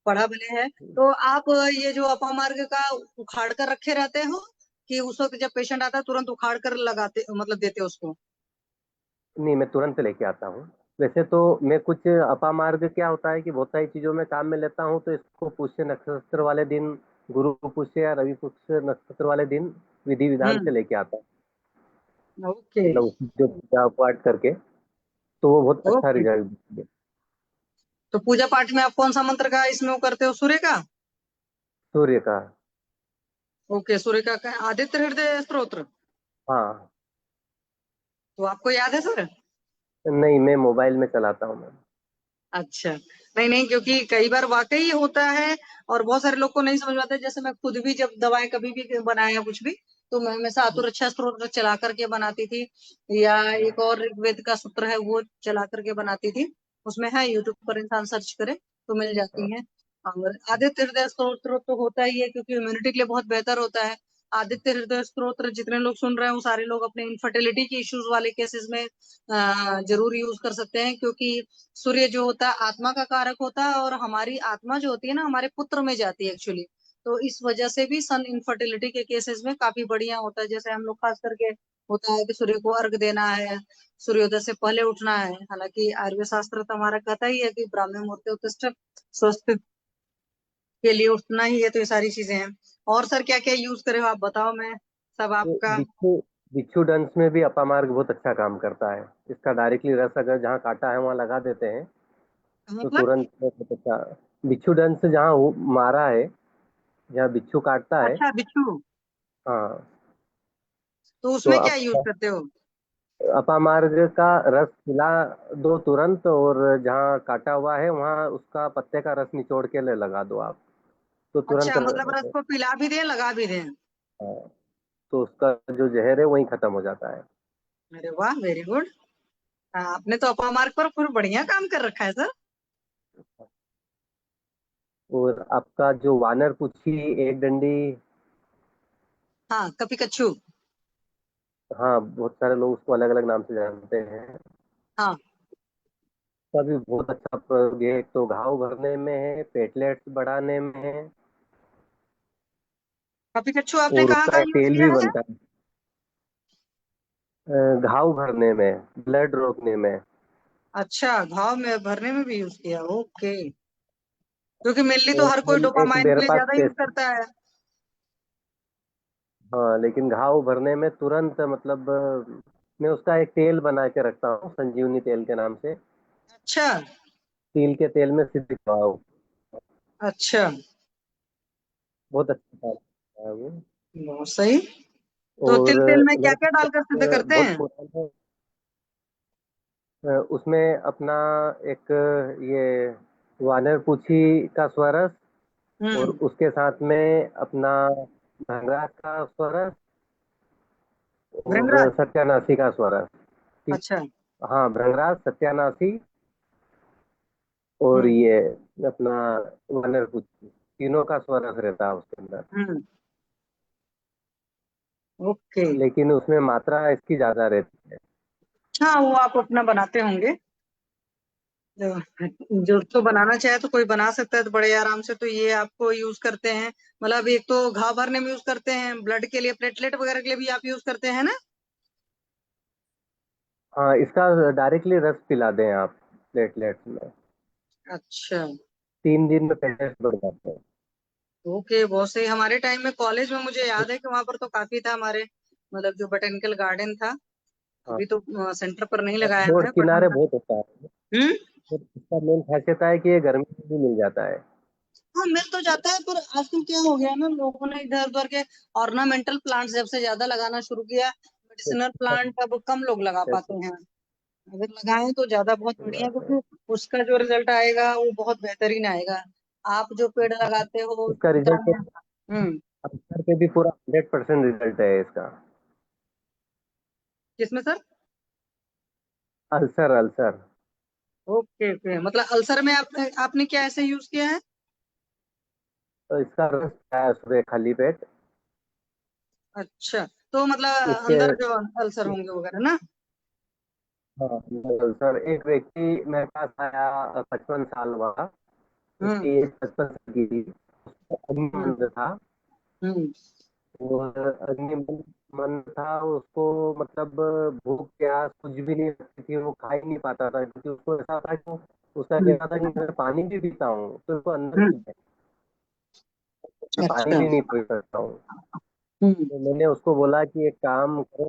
पढ़ा भले है, तो आप ये जो अपामार्ग का उखाड़ कर रखे रहते हो कि उस वक्त जब पेशेंट आता है तुरंत उखाड़ कर लगाते, मतलब देते उसको? नहीं, मैं तुरंत लेके आता हूँ। वैसे तो मैं कुछ अपामार्ग क्या होता है कि बहुत सारी चीजों में काम में लेता हूँ, तो इसको पुष्य नक्षत्र वाले दिन, गुरु पुष्य या रवि पुष्य नक्षत्र वाले दिन विधि विधान से लेके आता हूँ, ओके मतलब उसकी जो पूजा पाठ करके, तो वो बहुत अच्छा ओके। रिजल्ट देती है। तो पूजा पाठ में आप कौन सा मंत्र का इसमें वो करते हो, सूर्य का? सूर्य का। ओके, सूर्य का आदित्य हृदय स्तोत्र। हाँ। तो आपको याद है सर? नहीं, मैं मोबाइल में चलाता हूँ मैम। अच्छा, नहीं नहीं, क्योंकि कई बार वाकई होता है और बहुत सारे लोग को नहीं समझ में आता है। जैसे मैं खुद भी जब दवाएं कभी भी बनाया कुछ भी, तो मैं हमेशा आतुरक्षा स्तोत्र चला करके बनाती थी, या एक और ऋग्वेद का सूत्र है वो चला करके बनाती थी। उसमें है, यूट्यूब पर इंसान सर्च करे तो मिल जाती है। और आदित्य हृदय स्तोत्र तो होता ही है, क्योंकि इम्यूनिटी के लिए बहुत बेहतर होता है। आदित्य हृदय स्तोत्र जितने लोग सुन रहे हैं वो सारे लोग अपने इनफर्टिलिटी के इश्यूज वाले केसेस में जरूर यूज कर सकते हैं, क्योंकि सूर्य जो होता है आत्मा का कारक होता है, और हमारी आत्मा जो होती है ना हमारे पुत्र में जाती है एक्चुअली। तो इस वजह से भी सन इनफर्टिलिटी के केसेस में काफी बढ़िया होता है। जैसे हम लोग खास करके होता है कि सूर्य को अर्घ देना है, सूर्योदय से पहले उठना है। हालांकि आयुर्वेद शास्त्र तो हमारा कहता ही है कि ब्राह्मण मुहूर्ते उत्तिष्ठ, स्वस्थ के लिए उठना ही है। तो ये सारी चीजें हैं। और सर क्या क्या यूज करे हो आप बताओ, मैं सब तो आपका। बिच्छू बिच्छू डंस में भी अपामार्ग बहुत अच्छा काम करता है। इसका डायरेक्टली रस अगर जहाँ काटा है वहाँ लगा देते हैं तो मतलब? तुरंत बहुत अच्छा। बिच्छू डंस जहाँ मारा है, जहाँ बिच्छू काटता है, अच्छा, बिच्छू। हाँ, तो तो उसमें क्या यूज करते हो? अपामार्ग का रस पिला दो तुरंत, और जहाँ काटा हुआ है वहाँ उसका पत्ते का रस निचोड़ के ले लगा दो आप, तो तुरंत अच्छा, मतलब रस को पिला भी दें लगा भी दें? हाँ, तो उसका जो जहर है वही खत्म हो जाता है। अरे वाह, वेरी गुड। आपने तो अपा मार्ग पर पूरा बढ़िया काम कर रखा है सर। और आपका जो वानर पुच्छी एक डंडी, हाँ, कपी कच्छू। हाँ, बहुत सारे लोग उसको अलग अलग नाम से जानते हैं। हाँ, उसका भी बहुत अच्छा प्रयोग है। एक तो घाव भरने में है, प्लेटलेट्स बढ़ाने में है, कपी कच्छू आपने और कहाँ उसका कहाँ एक यूज तेल किया भी है? बनता है। घाव भरने में, ब्लड रोकने में। अच्छा, घाव में भरने में भी यूज किया, ओके। क्योंकि मेनली तो हर कोई एक डोपामाइन के मेरे लिए पास ज्यादा यूज करता है। हाँ, लेकिन घाव भरने में तुरंत मतलब मैं उसका एक तेल बना के रखता हूँ संजीवनी तेल के नाम से। अच्छा तिल के तेल में सिद्ध घाव, अच्छा, बहुत अच्छा काम करता है वो। बहुत सही। तो और तिल तेल में क्या मेरे क्या डालकर सिद्ध पास करते बहुत हैं? पुराना उसमें अपना एक ये वानर पूछी का स्वरस, और हम्म। उसके साथ में अपना भंगराज का स्वरस, और भृंगराज। सत्यानाशी का स्वरस। अच्छा। हाँ, भृंगराज, सत्यानाशी, और हम्म ये अपना वानर पूछी, तीनों का स्वरस रहता है उसके अंदर। हम्म। ओके। लेकिन उसमें मात्रा इसकी ज्यादा रहती है। हाँ, वो आप अपना बनाते होंगे। जो तो बनाना चाहे तो कोई बना सकता है तो बड़े आराम से। तो ये आपको यूज करते हैं, मतलब एक तो घाव भरने में यूज करते हैं, ब्लड के लिए, प्लेटलेट वगैरह के लिए भी आप यूज करते हैं ना? हाँ, इसका डायरेक्टली रस पिला दें आप प्लेटलेट्स में, अच्छा। 3 दिन में प्लेटलेट्स बढ़ जाते हैं। ओके, बहुत सही। हमारे टाइम में कॉलेज में मुझे याद है कि वहां पर तो काफी था हमारे, मतलब जो बोटेनिकल गार्डन था। हाँ, अभी तो सेंटर पर नहीं लगाया रोड हमने, बट हम। किनारे बहुत होता है। हम्म। और इसका मेन खासियत है कि ये गर्मी में भी मिल जाता है। हाँ, मिल तो जाता है, पर आजकल क्या हो गया ना, लोगों ने इधर उधर के ऑर्नामेंटल प्लांट्स जब से ज्यादा लगाना शुरू किया, तो मेडिसिनल प्लांट अब कम लोग लगा पाते हैं। अगर लगाएं तो ज्यादा बहुत बढ़िया, क्योंकि उसका जो रिजल्ट आएगा वो बहुत बेहतरीन आएगा। आप जो पेड़ लगाते हो इसका इसी तरह रिजल्ट में। तो हम्म। अल्सर पे भी पूरा 100% रिजल्ट है इसका। किसमें sir? Ulcer, ulcer, okay okay, मतलब अल्सर में आपने क्या ऐसे यूज किया है? तो इसका रस है सुबह खाली पेट। अच्छा, तो मतलब इसके अंदर जो अल्सर होंगे वगैरह ना। हाँ सर, एक व्यक्ति मेरे पास आया 55 साल वाला। हम्म उसकी एज 55 की थी। उसको हम्म अग्निमंद था। हम्म और अग्निमंद था उसको, मतलब भूख प्यास कुछ भी नहीं लगती थी, वो खा ही नहीं पाता था, क्योंकि उसको ऐसा था कि उसका हम्म कहना था कि मैं पानी भी पीता हूँ तो उसको अंदर हम्म, की है, मैं पानी अच्छा। भी नहीं पी सकता हूँ। हम्म तो मैंने उसको बोला कि एक काम करो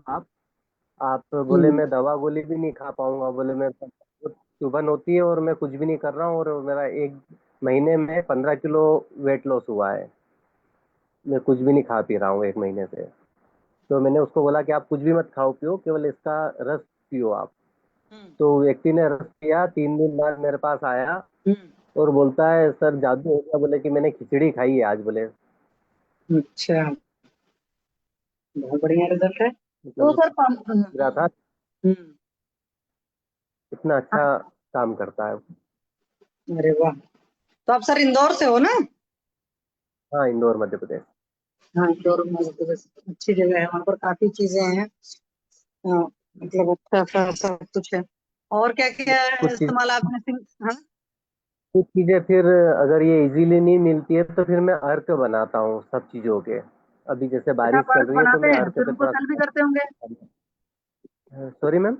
आप बोले हम्म मैं दवा गोली भी नहीं खा पाऊंगा, बोले मैं चुभन होती है और मैं कुछ भी नहीं कर रहा हूँ, और मेरा 1 महीने में 15 किलो वेट लॉस हुआ है, मैं कुछ भी नहीं खा पी रहा हूँ 1 महीने से। तो मैंने उसको बोला कि आप कुछ भी मत खाओ पियो, केवल इसका रस पियो आप। हम्म तो व्यक्ति ने रस पिया, 3 दिन बाद मेरे पास आया हम्म, और बोलता है सर जादू हो गया, बोले कि मैंने खिचड़ी खाई है आज, बोले। अच्छा, बहुत बढ़िया रिजल्ट है। तो मतलब सर पूरा था, हम्म, इतना अच्छा काम करता है। अरे वाह। तो आप सर इंदौर से हो ना? हाँ, इंदौर मध्य प्रदेश। हाँ, इंदौर में तो बस अच्छी जगह है, वहाँ पर काफी चीजें हैं। हाँ, मतलब अच्छा सा सब कुछ है। और क्या क्या कुछ चीज इस्तेमाल आपने हाँ। कुछ चीजें फिर अगर ये इजीली नहीं मिलती है तो फिर मैं अर्क बनाता हूँ सब चीजों के। अभी जैसे अच्छा, बारिश आप चल अर्क रही है तो बनाते मैं हैं अर्क फिर पे उनको थोड़ा सेल भी करते होंगे? Sorry ma'am.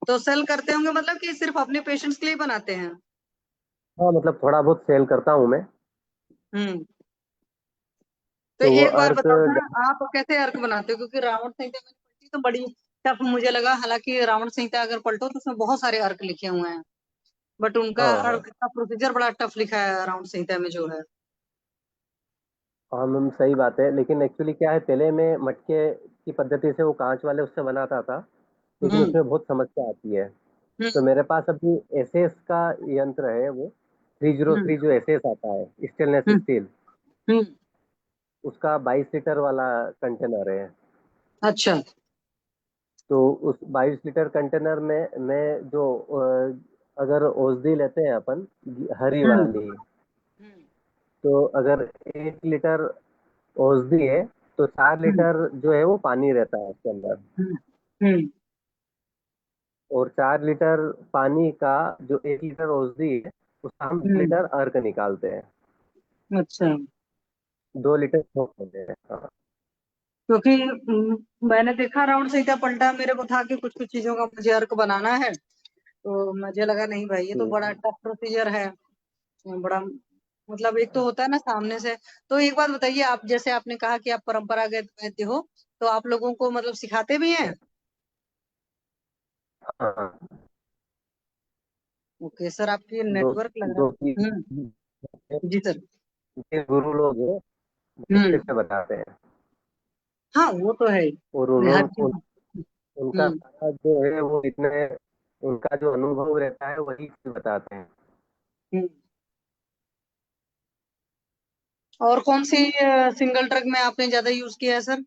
तो सेल करते होंगे मतलब कि सिर्फ अपने पेशेंट्स के लिए बनाते हैं? हाँ, मतलब थोड़ा बहुत सेल करता हूँ मैं। हम्म। तो तो वो एक बात अर्क बताओ सर, आप कैसे अर्क बनाते हो? क्योंकि रावण संहिता मैंने पढ़ी तो बड़ी टफ मुझे लगा, हालांकि रावण संहिता अगर पलटो तो उसमें बहुत सारे अर्क लिखे हुए हैं, बट उनका हाँ हाँ अर्क का प्रोसीजर बड़ा टफ लिखा है रावण संहिता में जो है। हाँ मैम, सही बात है, लेकिन एक्चुअली क्या है, पहले मैं मटके की पद्धति से वो कांच वाले उससे बनाता था, लेकिन हम्म उसमें बहुत समस्या आती है। तो हम्म मेरे पास अभी एसएस का यंत्र है, वो हम्म 303 जो एसएस आता है, स्टेनलेस हम्म स्टील, हम्म, उसका 22 लीटर वाला कंटेनर है। अच्छा। तो उस 22 लीटर कंटेनर में मैं जो अगर औषधि लेते हैं अपन हरी हम्म वाली, हम्म तो अगर 1 लीटर औषधि है तो चार हम्म लीटर जो है वो पानी रहता है उसके अंदर। हम्म हम्म, और 4 लीटर पानी का जो 1 लीटर औषधि है उसका हम 2 लीटर अर्क निकालते हैं। अच्छा। 2 लीटर छोड़ देते हैं। हाँ क्योंकि मैंने देखा राउंड संहिता पलटा, मेरे को था कि कुछ कुछ चीजों का मुझे अर्क बनाना है, तो मुझे लगा नहीं भाई ये तो बड़ा ठीक। टफ प्रोसीजर है। बड़ा मतलब एक तो होता है ना सामने से। तो एक बात बताइए, आप जैसे आपने कहा कि आप परंपरागत वैद्य हो, तो आप लोगों को मतलब सिखाते भी हैं? हाँ हाँ। ओके सर, आपकी दो नेटवर्क लग दो रहा है। जी सर। के गुरु लोग हैं, वो अच्छे हम्म, से बताते हैं। हाँ वो तो है ही। और हर उन्होंने चीज। उनका हम्म सारा जो है वो इतने, उनका जो अनुभव रहता है वही चीज बताते हैं। हम्म। और कौन सी सिंगल ड्रग में आपने ज्यादा यूज किया है सर?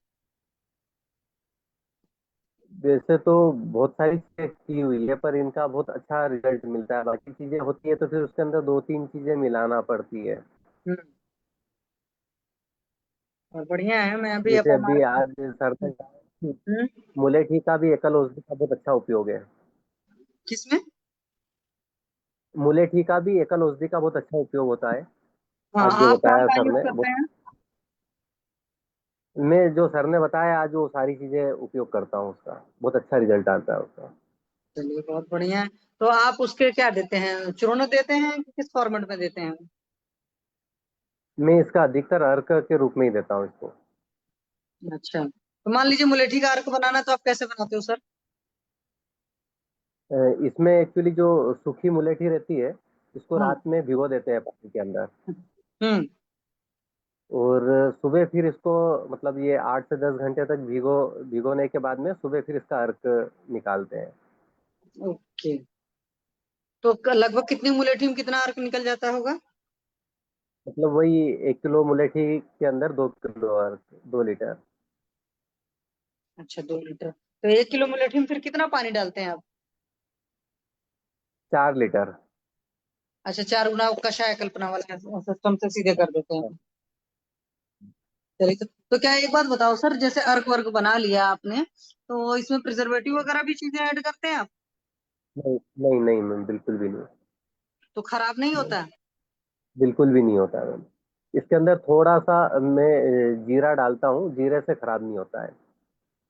वैसे तो बहुत सारी चीजें की हुई है, पर इनका बहुत अच्छा रिजल्ट मिलता है, बाकी चीजें होती है तो फिर उसके अंदर 2-3 चीजें मिलाना पड़ती है। हम्म, और बढ़िया है, मैं अभी अब जैसे अभी हमारे आज सर ने कहा कि हम्म, मुलेठी का भी एकल औषधि का बहुत अच्छा उपयोग है। किसमें? मुलेठी का भी एकल औषधि का बहुत अच्छा उपयोग होता है। हाँ, आज जो आप कौन बताया सा सर यूज ने करते हैं? मैं जो सर ने बताया आज वो सारी चीजें उपयोग करता हूँ, उसका बहुत अच्छा रिजल्ट आता है उसका। चलिए बहुत बढ़िया है। तो आप उसके क्या देते हैं, चूर्ण देते हैं कि किस फॉर्मेट में देते हैं? मैं इसका अधिकतर अर्क के रूप में ही देता हूँ इसको। अच्छा, तो मान लीजिए मुलेठी का अर्क बनाना है, तो आप कैसे बनाते हो सर? इसमें एक्चुअली जो सूखी मुलेठी रहती है, इसको हाँ। रात में भिगो देते हैं पानी के अंदर। हम्म। और सुबह फिर इसको, मतलब ये 8 से 10 घंटे तक भिगोने के बाद में सुबह फिर इसका अर्क निकालते हैं। ओके, तो लगभग कितनी मुलेठी में कितना अर्क निकल जाता होगा? मतलब वही 1 किलो मुलेठी के अंदर 2 किलो अर्क, 2 लीटर। अच्छा, 2 लीटर। तो 1 किलो मुलेठी में फिर कितना पानी डालते हैं आप? 4 लीटर। अच्छा, 4 गुना कषाय कल्पना वाला सिस्टम से सीधे कर देते हैं। चलिए, तो क्या एक बात बताओ सर, जैसे अर्क वर्क बना लिया आपने, तो इसमें प्रिजर्वेटिव वगैरह भी चीजें ऐड करते हैं आप? नहीं नहीं नहीं मैम, बिल्कुल भी नहीं। तो खराब नहीं होता? बिल्कुल भी नहीं होता है मैम। इसके अंदर थोड़ा सा मैं जीरा डालता हूँ, जीरे से खराब नहीं होता है।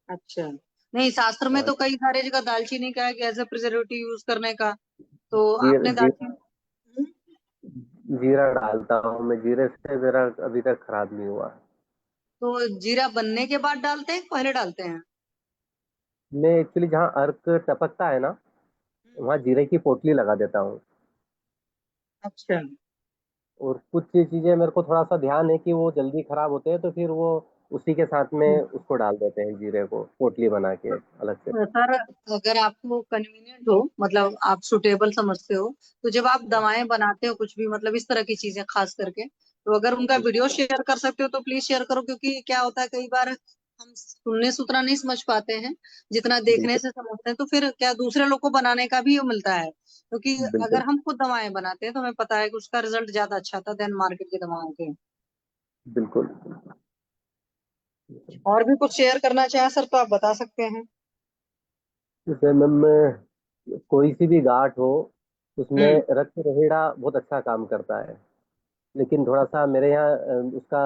अच्छा, नहीं शास्त्र में हाँ, तो कई सारे जगह दालचीनी का है कि एज ए प्रिजर्वेटिव यूज करने का, तो जीर, आपने जीर, दालचीनी। जीरा डालता हूँ मैं, जीरे से मेरा अभी तक खराब नहीं हुआ। तो जीरा बनने के बाद डालते हैं, पहले डालते हैं? मैं एक्चुअली जहाँ अर्क टपकता है ना, वहाँ जीरे की पोटली लगा देता हूँ। अच्छा। और कुछ चीजें मेरे को थोड़ा सा ध्यान है कि वो जल्दी खराब होते हैं, तो फिर वो उसी के साथ में उसको डाल देते हैं, जीरे को पोटली बना के अलग से। सर, अगर आपको कन्वीनियंट हो, मतलब आप सुटेबल समझते हो, तो जब आप दवाएं बनाते हो कुछ भी, मतलब इस तरह की चीजें खास करके, तो अगर उनका वीडियो शेयर कर सकते हो तो प्लीज शेयर करो, क्योंकि क्या होता है कई बार हम सुनने सुतना नहीं समझ पाते हैं, जितना देखने बिल्कुल से समझते हैं, तो फिर क्या दूसरे लोग को बनाने का भी मिलता है, क्योंकि बिल्कुल अगर हम खुद दवाएं बनाते हैं तो हमें पता है कि उसका रिजल्ट ज्यादा अच्छा था देन मार्केट की दवाओं के। बिल्कुल। और भी कुछ शेयर करना चाहे सर तो आप बता सकते हैं। जैसे मैम, कोई सी भी गांठ हो, उसमें हम्म। रक्त रोहिड़ा बहुत अच्छा काम करता है। लेकिन थोड़ा सा मेरे यहाँ उसका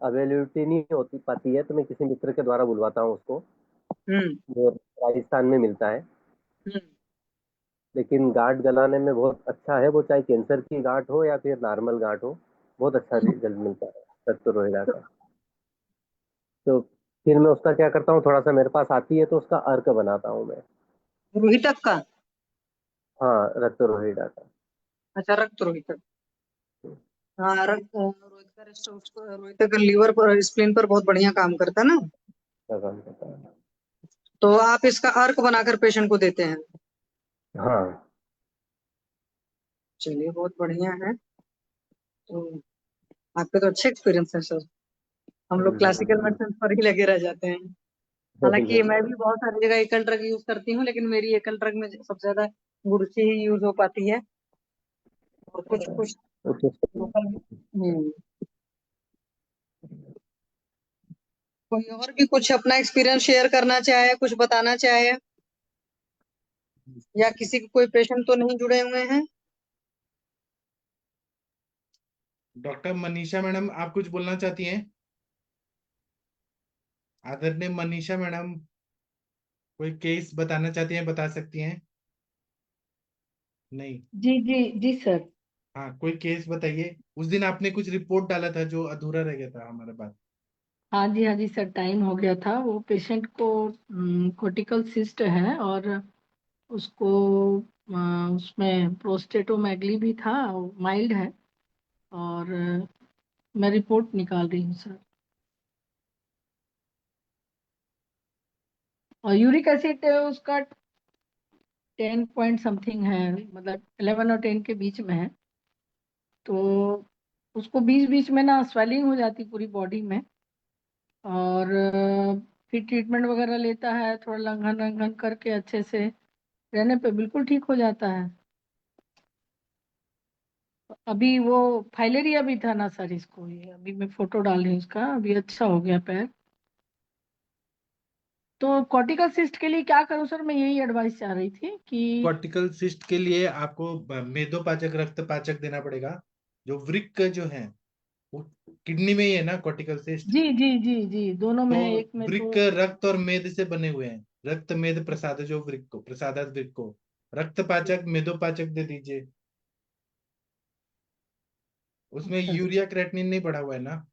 अवेलेबिलिटी नहीं होती पाती है, तो मैं किसी मित्र के द्वारा बुलवाता हूँ उसको, हम्म। जो राजस्थान में मिलता है। हम्म। लेकिन गांठ गलाने में बहुत अच्छा है वो, चाहे कैंसर की गांठ हो या फिर नॉर्मल गांठ हो, बहुत अच्छा रिजल्ट मिलता है रक्त रोहिड़ा का। तो फिर मैं उसका क्या करता हूँ, थोड़ा सा मेरे पास आती है तो उसका अर्क बनाता हूँ मैं। रोहितक का? हाँ, रक्त रोहिड़ा का। अच्छा, रक्त रोहितक। हाँ, रोहित का रोहित का लीवर पर, स्प्लीन पर बहुत बढ़िया काम करता है ना। अच्छा काम करता है। तो आप इसका अर्क बनाकर पेशेंट को देते हैं? हाँ। चलिए, बहुत बढ़िया है। तो आपके तो अच्छे एक्सपीरियंस है सर। हम लोग क्लासिकल मेडिसिन पर ही लगे रह जाते हैं। हालांकि मैं भी बहुत सारी जगह एकल ड्रग यूज करती हूँ, लेकिन मेरी एकल ड्रग में सबसे ज्यादा गुरुची ही यूज हो पाती है, और कुछ कुछ वो तो लोकल। कोई और भी कुछ अपना एक्सपीरियंस शेयर करना चाहे, कुछ बताना चाहे, या किसी के कोई पेशेंट तो नहीं जुड़े हुए हैं? डॉक्टर मनीषा मैडम, आप कुछ बोलना चाहती हैं? आदरणीय मनीषा मैडम, कोई केस बताना चाहती हैं, बता सकती हैं? नहीं। जी जी जी सर। हाँ, कोई केस बताइए। उस दिन आपने कुछ रिपोर्ट डाला था जो अधूरा रह गया था हमारे पास। हाँ जी सर, टाइम हो गया था। वो पेशेंट को कोर्टिकल सिस्ट है, और उसको उसमें प्रोस्टेटोमेगली भी था, माइल्ड है। और मैं रिपोर्ट निकाल रही हूँ सर। और यूरिक एसिड उसका 10 पॉइंट समथिंग है, मतलब 11 और 10 के बीच में है। तो उसको बीच बीच में ना स्वेलिंग हो जाती पूरी बॉडी में, और फिर ट्रीटमेंट वगैरह लेता है, थोड़ा लंघन लंघन करके अच्छे से रहने पे बिल्कुल ठीक हो जाता है। अभी वो फाइलेरिया भी था ना सर इसको, ये अभी मैं फोटो डाल रही हूँ उसका, अभी अच्छा हो गया पैर। तो कॉर्टिकल सिस्ट के लिए क्या करूँ सर, मैं यही एडवाइस चाह रही थी कि। कॉर्टिकल सिस्ट के लिए आपको मेदोपाचक रक्त पाचक देना पड़ेगा। जो वृक्क जो है वो किडनी में ही है ना, कॉर्टिकल सिस्ट। जी जी जी जी, दोनों में तो है, एक में तो। वृक्क रक्त और मेद से बने हुए हैं। रक्त मेद प्रसाद, जो वृक्क को प्रसादक वृक्क को रक्त पाचक मेदोपाचक दे दीजिए। उसमें अच्छा यूरिया क्रेटिनिन नहीं पड़ा हुआ है ना?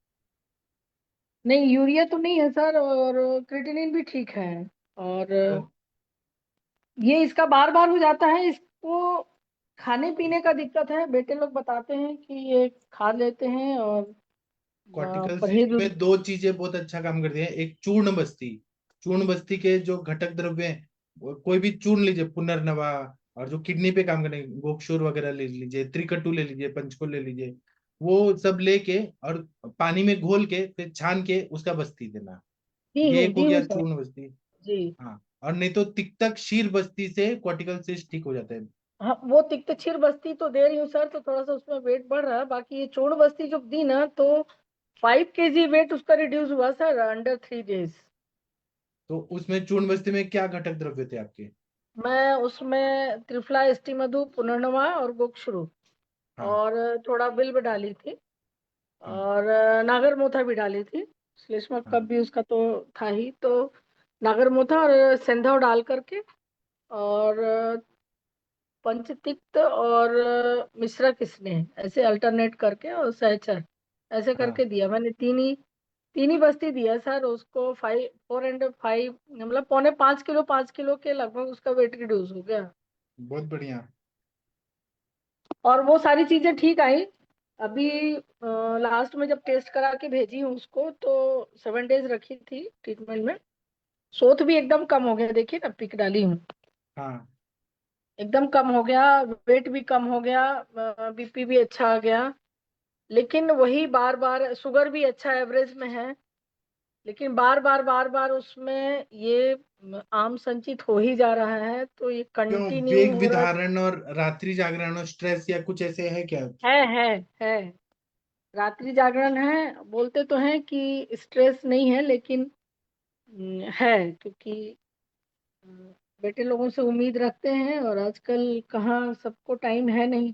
नहीं, यूरिया तो नहीं है सर, और क्रिएटिनिन भी ठीक है। और तो ये इसका बार बार हो जाता है इसको, खाने पीने का दिक्कत है। बेटे लोग बताते हैं कि ये खा लेते हैं, और कॉर्टिकल सिस्ट परहेज। में दो चीजें बहुत अच्छा काम करती हैं। एक चूर्ण बस्ती। चूर्ण बस्ती के जो घटक द्रव्य हैं, कोई भी चूर्ण लीजिए, पुनर्नवा, और जो किडनी पे काम करेंगे, गोक्षूर वगैरह ले लीजिए, त्रिकटु ले लीजिए, पंचकुल ले लीजिए। वो सब लेके और पानी में घोल के फिर छान के उसका बस्ती देना। जी ये हूँ एक हो जी हूँ गया सर। चूर्ण बस्ती। जी। हाँ, और नहीं तो तिक्तक शीर बस्ती से कॉर्टिकल सिस्ट ठीक हो जाता है। हाँ, वो तिक्तछिर बस्ती तो दे रही हूँ सर, तो थोड़ा सा उसमें वेट बढ़ रहा है। बाकी ये चूर्ण बस्ती जो दी ना, तो 5 kg वेट उसका रिड्यूस हुआ सर अंडर 3 days। तो उसमें चूर्ण बस्ती में क्या घटक द्रव्य थे आपके? मैं उसमें त्रिफला, स्टीमधु, पुनर्नवा और गोक्षुरु हाँ और थोड़ा बिल्व डाली थी हाँ और नागर मोथा भी डाली थी। श्लेष्मा हाँ। कप भी उसका तो था ही, तो नागर मोथा और सेंधव डाल करके और पंचतिक्त और मिश्रक स्नेह ऐसे अल्टरनेट करके और सहचर ऐसे हाँ करके दिया मैंने। तीन ही बस्ती दिया सर उसको। 4 and 5 मतलब 4.25 किलो 5 किलो के लगभग उसका वेट रिड्यूस हो गया। बहुत बढ़िया। और वो सारी चीजें ठीक आई। अभी लास्ट में जब टेस्ट करा के भेजी हूँ उसको, तो 7 days रखी थी ट्रीटमेंट में। शोथ भी एकदम कम हो गया, देखिए ना पिक डाली हूँ, हाँ एकदम कम हो गया। वेट भी कम हो गया, बीपी भी अच्छा आ गया। लेकिन वही बार बार शुगर भी अच्छा एवरेज में है, लेकिन बार बार उसमें ये आम संचित हो ही जा रहा है। तो ये क्यों, कंटिन्यू वेग हो रहा विधारण और रात्रि जागरण और स्ट्रेस या कुछ ऐसे है क्या? है। रात्रि जागरण है, बोलते तो हैं कि स्ट्रेस नहीं है, लेकिन है, क्योंकि बेटे लोगों से उम्मीद रखते हैं और आजकल कहाँ सबको टाइम है नहीं,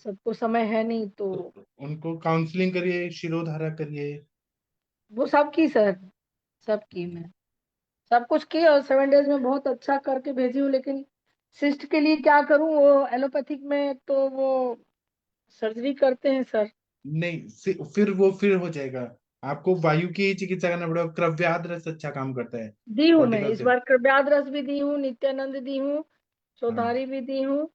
सबको समय है नहीं। तो तो उनको काउंसलिंग करिए, शिरोधारा करिए। वो सब की सर, सब की मैं सब कुछ की और 7 days में बहुत अच्छा करके भेजी हूँ। लेकिन सिस्ट के लिए क्या करूँ, वो एलोपैथिक में तो वो सर्जरी करते हैं सर। नहीं, फिर वो फिर हो जाएगा। आपको वायु की चिकित्सा करना पड़ेगा। क्रव्याद रस अच्छा काम करता है। दी हूँ मैं कॉर्टिकल इस से। बार, कृव्याद रस भी दी हूँ, नित्यानंद दी हूँ, हाँ चौधारी भी दी हूँ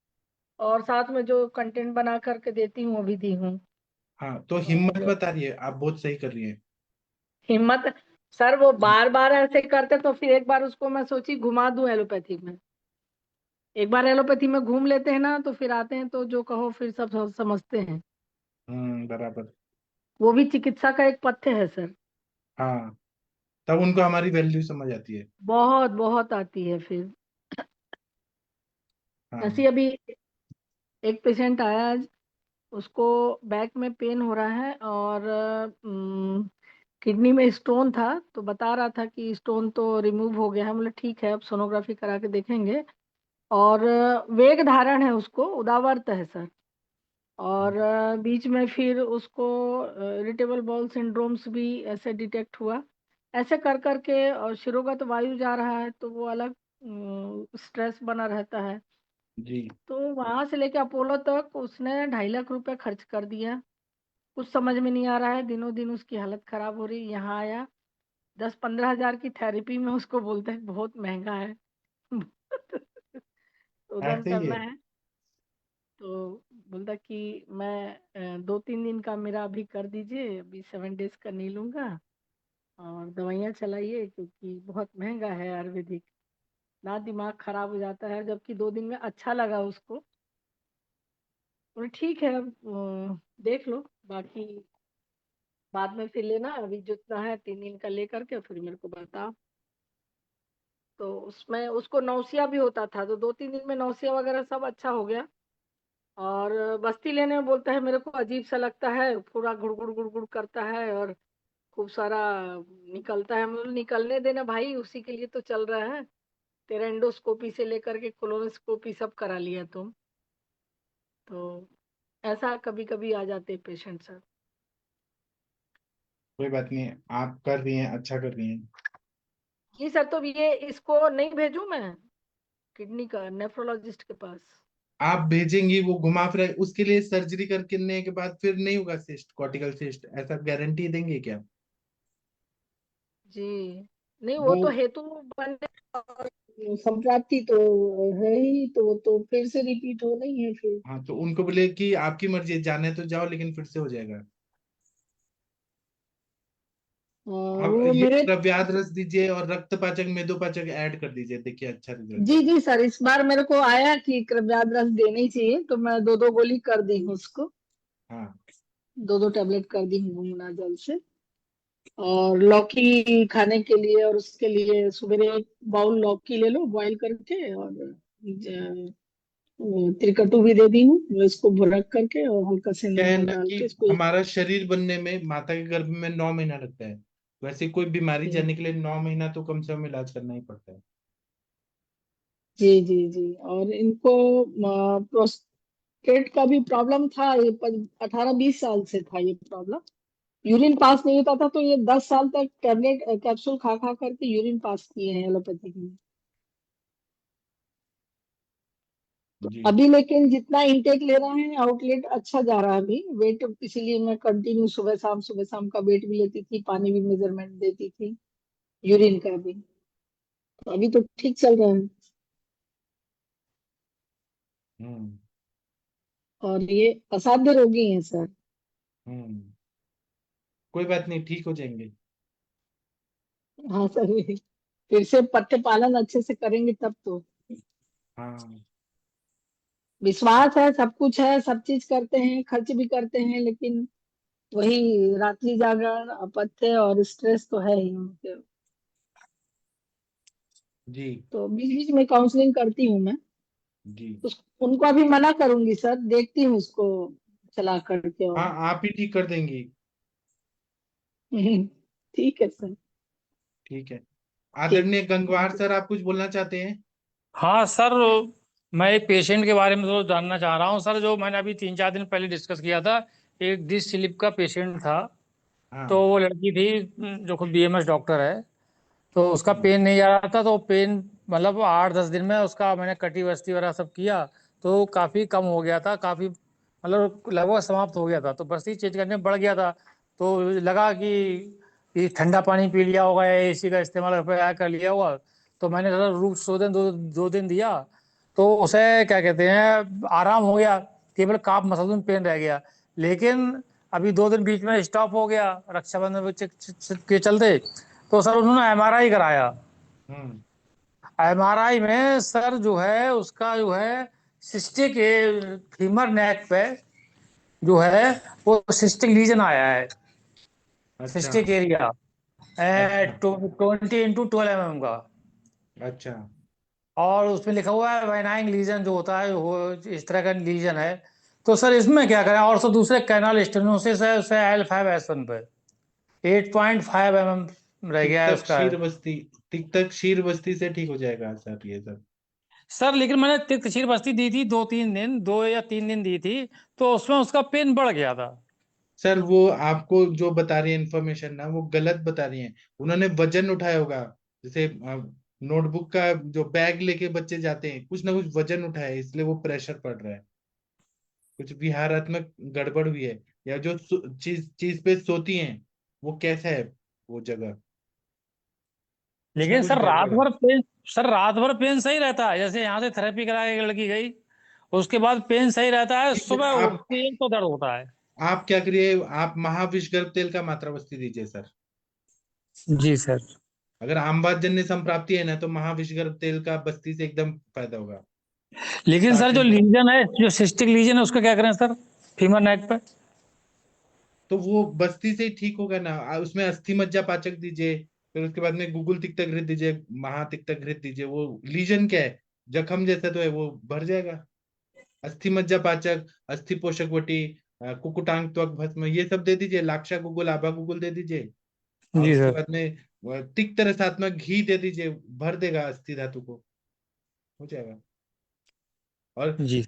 और साथ में जो कंटेंट बना करके देती हूँ वो भी दी हूँ। हाँ, तो हिम्मत और मत आ रही है, आप बहुत सही कर रही है। हिम्मत, सर वो बार बार ऐसे करते, तो फिर एक बार उसको मैं सोची घुमा दूं एलोपैथिक में। एक बार एलोपैथी में घूम लेते हैं ना, तो फिर आते हैं तो जो कहो फिर सब समझते हैं। बराबर। वो भी चिकित्सा का एक पथ्य है सर। हाँ, तब उनको हमारी वैल्यू समझ आती है। बहुत बहुत आती है फिर। हाँ ऐसी अभी एक पेशेंट आया आज, उसको बैक में पेन हो रहा है और किडनी में स्टोन था, तो बता रहा था कि स्टोन तो रिमूव हो गया है। मतलब ठीक है, अब सोनोग्राफी करा के देखेंगे। और वेग धारण है उसको, उदावर्त है सर। और बीच में फिर उसको इरिटेबल बाउल सिंड्रोम्स भी ऐसे डिटेक्ट हुआ। ऐसे कर करके और शिरोगत वायु जा रहा है, तो वो अलग स्ट्रेस बना रहता है। जी। तो वहां से लेके अपोलो तक उसने 2.5 लाख रुपए खर्च कर दिया। कुछ समझ में नहीं आ रहा है, दिनों दिन उसकी हालत खराब हो रही। यहाँ आया, 10-15 हजार की थेरेपी में उसको बोलते हैं बहुत महंगा है। उधर ऐसे ही करना है। है, तो बोलता कि मैं 2-3 दिन का मेरा अभी कर दीजिए, अभी 7 days का नहीं लूंगा और दवाइयाँ चलाइए, क्योंकि बहुत महंगा है आयुर्वेदिक। ना दिमाग खराब हो जाता है, जबकि 2 दिन में अच्छा लगा उसको। बोले ठीक है, अब देख लो, बाकी बाद में फिर लेना, अभी जितना है 3 दिन का लेकर के फिर मेरे को बताओ। तो उसमें उसको नौसिया भी होता था, तो 2-3 दिन में नौसिया वगैरह सब अच्छा हो गया। और बस्ती लेने में बोलता है मेरे को अजीब सा लगता है, पूरा गुड़गुड़ गुड़गुड़ करता है और खूब सारा निकलता है। मतलब निकलने देना भाई, उसी के लिए तो चल रहा है। तेरा एंडोस्कोपी से लेकर के कोलोनोस्कोपी सब करा लिया तुम। तो ऐसा कभी कभी आ जाते हैं पेशेंट सर। कोई बात नहीं है, आप कर रही हैं, अच्छा कर रही हैं। जी सर, तो ये इसको नहीं भेजूं मैं किडनी का नेफ्रोलॉजिस्ट के पास? आप भेजेंगी, वो घुमा फिरा उसके लिए सर्जरी करने के बाद फिर नहीं होगा सिस्ट, कॉर्टिकल सिस्ट, ऐसा गारंटी देंगे क्या? जी नहीं, वो वो तो हेतु बने और संप्राप्ति तो है ही, तो फिर से रिपीट हो नहीं है फिर। हाँ, तो उनको बोले कि आपकी मर्जी है, जाने तो जाओ लेकिन फिर से हो जाएगा। अब वो ये मेरे, द्रव्याद रस दीजिए और रक्तपाचक मेदोपाचक ऐड कर दीजिए, देखिए अच्छा रिजल्ट जी आएगा। जी सर, इस बार मेरे को आया कि कृपयाद रस देनी चाहिए, तो मैं 2-2 गोली कर दी हूँ उसको। हाँ 2-2 टैबलेट कर दी हूँ मुनाजल से। और लौकी खाने के लिए, और उसके लिए सुबह एक बाउल लौकी ले लो बॉईल करके, और त्रिकटु भी दे दी हूँ, वो इसको भुरक करके और हल्का से क्या है नमक ना डाल कि के इसको। हमारा शरीर बनने में माता के गर्भ में 9 महीना लगता है, वैसे कोई बीमारी जी जाने के लिए 9 महीना तो कम से कम इलाज करना ही पड़ता है। जी जी जी। और इनको प्रोस्टेट का भी प्रॉब्लम था, ये 18-20 साल से था ये प्रॉब्लम। यूरिन पास नहीं होता था, तो ये 10 साल तक टैबलेट कैप्सूल खा खा करके यूरिन पास किए हैं एलोपैथिक में। तो जी। अभी लेकिन जितना इंटेक ले रहे हैं आउटलेट अच्छा जा रहा है अभी। वेट इसीलिए मैं कंटिन्यू सुबह शाम का वेट भी लेती थी, पानी भी मेजरमेंट देती थी, यूरिन का भी। तो अभी तो ठीक चल रहा है। हम्म। और ये असाध्य रोगी हैं सर। हम्म। कोई बात नहीं, ठीक हो जाएंगे। हाँ सर, ये फिर से पट्टे पालन अच्छे से करेंगे तब तो। हाँ। विश्वास है, सब कुछ है, सब चीज करते हैं, खर्च भी करते हैं, लेकिन वही रात्रि जागरण, अपथ्य और स्ट्रेस तो है ही उनके। जी। तो बीच बीच में काउंसलिंग करती हूँ मैं। जी। उनको अभी मना करूंगी सर, देखती हूँ उसको चला करके। हाँ, और आप ही ठीक कर देंगी। ठीक है सर। ठीक है। ठीक। आदरणीय गंगवार थैंक यू। सर, आप कुछ बोलना चाहते हैं? हाँ सर, मैं एक पेशेंट के बारे में तो जानना चाह रहा हूँ सर, जो मैंने अभी 3-4 दिन पहले डिस्कस किया था। एक डिस स्लिप का पेशेंट था। तो हाँ। वो लड़की थी जो खुद बीएमएस डॉक्टर है। तो उसका हम्म। पेन नहीं जा रहा था, तो पेन मतलब 8-10 दिन में उसका मैंने कटी बस्ती वगैरह सब किया, तो काफ़ी कम हो गया था, काफ़ी मतलब लगभग समाप्त हो गया था। तो बस्ती चेंज करने में बढ़ गया था। तो लगा कि ठंडा पानी पी लिया होगा या एसी का इस्तेमाल कर लिया होगा। तो मैंने ज़रा रूप शोधन 2 दिन दिया। तो उसे क्या कहते हैं, आराम हो गया, केवल काफ मसल में पेन रह गया। लेकिन अभी 2 दिन बीच में स्टॉप हो गया रक्षाबंधन के चलते। तो सर उन्होंने एमआरआई कराया। हम्म। एमआरआई में सर जो है उसका जो है सिस्टिक फीमर नेक पे जो है वो सिस्टिक लीजन आया है, अच्छा। सिस्टिक एरिया अच्छा। 20x12 mm का। अच्छा। और उसमें लिखा हुआ है वेनाइन लीजन जो होता है वो इस तरह का लीजन है। तो सर इसमें क्या करें? और सर दूसरे कैनाल स्टेनोसिस है उसे L5S1 पे 8.5 mm रह टिक गया है तक उसका। शीर बस्ती, टिक तक शीर बस्ती से ठीक हो जाएगा सर, ये सब। सर लेकिन मैंने तिरछीर बस्ती दी थी 2-3 दिन, 2 या 3 दिन दी थी, तो उसमें उसका पेन बढ़ गया था। सर वो आपको जो बता रही है इन्फॉर्मेशन ना, वो गलत बता रही है। उन्होंने वजन उठाया होगा, जैसे नोटबुक का जो बैग लेके बच्चे जाते हैं, कुछ ना कुछ वजन उठाया है, इसलिए वो प्रेशर पड़ रहा है। कुछ विहारात्मक गड़बड़ भी है, या जो चीज चीज पे सोती हैं, वो कैसा है वो जगह, कुछ ना लेकिन कुछ सर रात गड़बड़ है। भर पेन, सर रात भर पेन सही रहता है। जैसे यहाँ से थेरेपी करा के लड़की गई, उसके बाद पेन सही रहता है, ठीक है, सुबह आप उठती है तो दर्द होता है। आप क्या करिए, आप महाविषगर्भ तेल का मात्रा बस्ती दीजिए सर। जी सर। अगर आमवात जन्य संप्राप्ति है ना, तो महाविषगर्भ तेल का बस्ती से एकदम फायदा होगा। लेकिन सर जो 60 लीजन है, जो सिस्टिक लीजन है, उसका क्या करें सर, फीमर नेक पे? तो वो बस्ती से ही ठीक होगा ना। उसमें अस्थि मज्जा पाचक दीजिए, फिर उसके बाद में गुगुल तिक्तक घृत दीजिए, महातिक्तक घृत दीजिए। वो लीजन क्या है, जख्म जैसा तो है, वो भर जाएगा। अस्थि मज्जा पाचक, अस्थि पोषक वटी, कुकुटांग त्वक भस्म, ये सब दे दीजिए। लाक्षा गुगुल, आभा गुगुल दे दीजिए। और जी उसके सर। बाद में तिक्त रसात्मक घी दे दीजिए, भर देगा अस्थि धातु को, हो जाएगा। और जी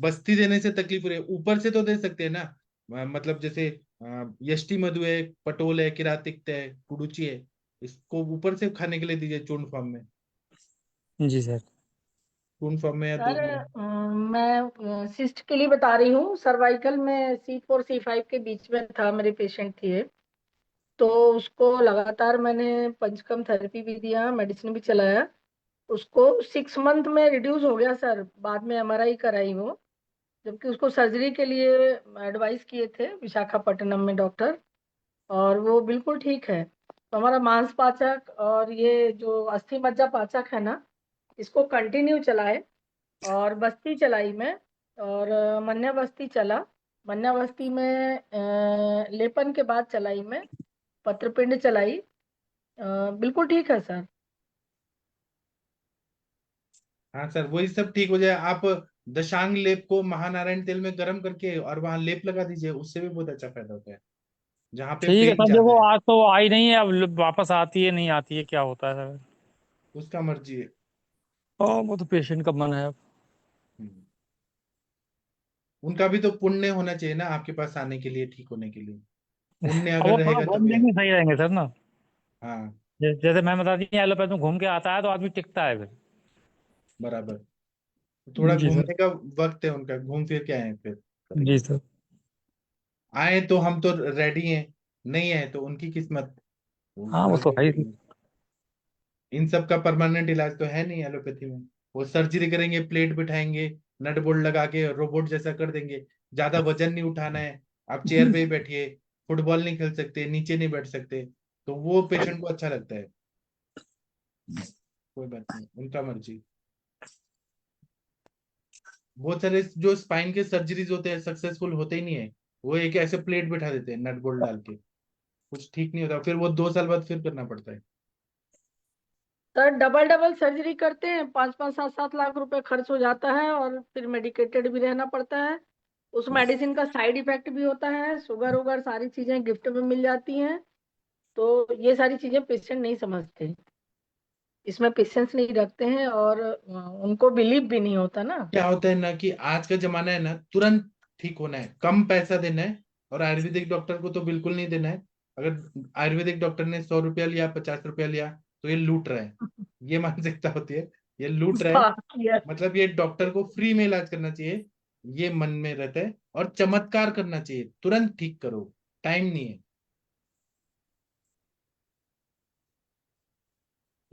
बस्ती देने से तकलीफ हो रही है, ऊपर से तो दे सकते हैं ना। मतलब जैसे यष्टि मधु है, पटोल है, किरातिक्त है, कुडुची है, इसको ऊपर से खाने के लिए दीजिए चूर्ण फॉर्म में। जी सर। चूर्ण फॉर्म में या सर दूध में। मैं सिस्ट के लिए बता रही हूँ। सर्वाइकल में C4 C5 के बीच में था, मेरे पेशेंट थी ये। तो उसको लगातार मैंने पंचकर्म थेरेपी भी दिया, मेडिसिन भी चलाया। उसको 6 मंथ में रिड्यूस हो गया सर। बाद में एमआरआई कराई वो, जबकि उसको सर्जरी के लिए एडवाइस किए थे विशाखापट्टनम में डॉक्टर। और वो बिल्कुल ठीक है। तो हमारा मांस पाचक और ये जो अस्थि मज्जा पाचक है ना, इसको कंटिन्यू चलाए। और बस्ती चलाई मैं, और मन्या बस्ती चला। मन्या बस्ती में लेपन के बाद चलाई मैं, पत्रपिंड चलाई। बिल्कुल ठीक है सर। हाँ सर, वही सब ठीक हो जाए। आप दशांग लेप को महानारायण तेल में गर्म करके और वहां लेप लगा दीजिए, उससे भी बहुत अच्छा फायदा होता है जहाँ पे ठीक है पेन सर, ज्यादा देखो है। आज तो आई नहीं है, अब वापस आती है नहीं आती है क्या होता है सर। उसका मर्जी है। वो तो पेशेंट का मन है अब। हम्म। उनका भी तो पुण्य होना चाहिए ना आपके पास आने के लिए, ठीक होने के लिए। पुण्य अब अगर वो थोड़ा रहेगा घूम तभी लेंगे सही रहेंगे सर ना। हाँ जैसे मैं बता दी एलोपैथ में घूम के आता है तो आदमी टिकता है फिर। बराबर। थोड़ा जी सर। घूमने का वक्त है उनका, घूम फिर के आए फिर जी करेंगे। सर। आए तो हम तो रेडी हैं, नहीं आए तो उनकी किस्मत, वो हाँ वो थोड़ा तो वेट है ही। करेंगे। इन सब का परमानेंट इलाज तो है नहीं एलोपैथी में। वो सर्जरी करेंगे, प्लेट बिठाएंगे, नट बोल्ट लगा के रोबोट जैसा कर देंगे। ज्यादा वजन नहीं उठाना है, आप चेयर पे ही बैठिए, फुटबॉल नहीं खेल सकते, नीचे नहीं बैठ सकते, तो वो पेशेंट को अच्छा लगता है। कोई बात नहीं, उनका मर्जी। बहुत सारे जो स्पाइन के सर्जरीज होते हैं सक्सेसफुल होते ही नहीं है। वो एक ऐसे प्लेट बिठा देते हैं नट बोल्ट डाल के, कुछ ठीक नहीं होता, फिर वो 2 साल बाद फिर करना पड़ता है। सर डबल डबल सर्जरी करते हैं, 5-5 7-7 लाख रुपए खर्च हो जाता है और फिर मेडिकेटेड भी रहना पड़ता है। उस मेडिसिन का साइड इफेक्ट भी होता है, शुगर वुगर सारी चीजें गिफ्ट में मिल जाती हैं। तो ये सारी चीजें पेशेंट नहीं समझते, इसमें पेशेंस नहीं रखते हैं और उनको बिलीव भी नहीं होता ना। क्या होता है ना कि आज का जमाना है ना, तुरंत ठीक होना है, कम पैसा देना है, और आयुर्वेदिक डॉक्टर को तो बिल्कुल नहीं देना है। अगर आयुर्वेदिक डॉक्टर ने 100 रुपया लिया, 50 रुपया लिया, तो ये लूट रहा है। ये मानसिकता होती है, ये लूट रहा है। यस। मतलब ये डॉक्टर को फ्री में इलाज करना चाहिए, ये मन में रहता है, और चमत्कार करना चाहिए, तुरंत ठीक करो, टाइम नहीं है।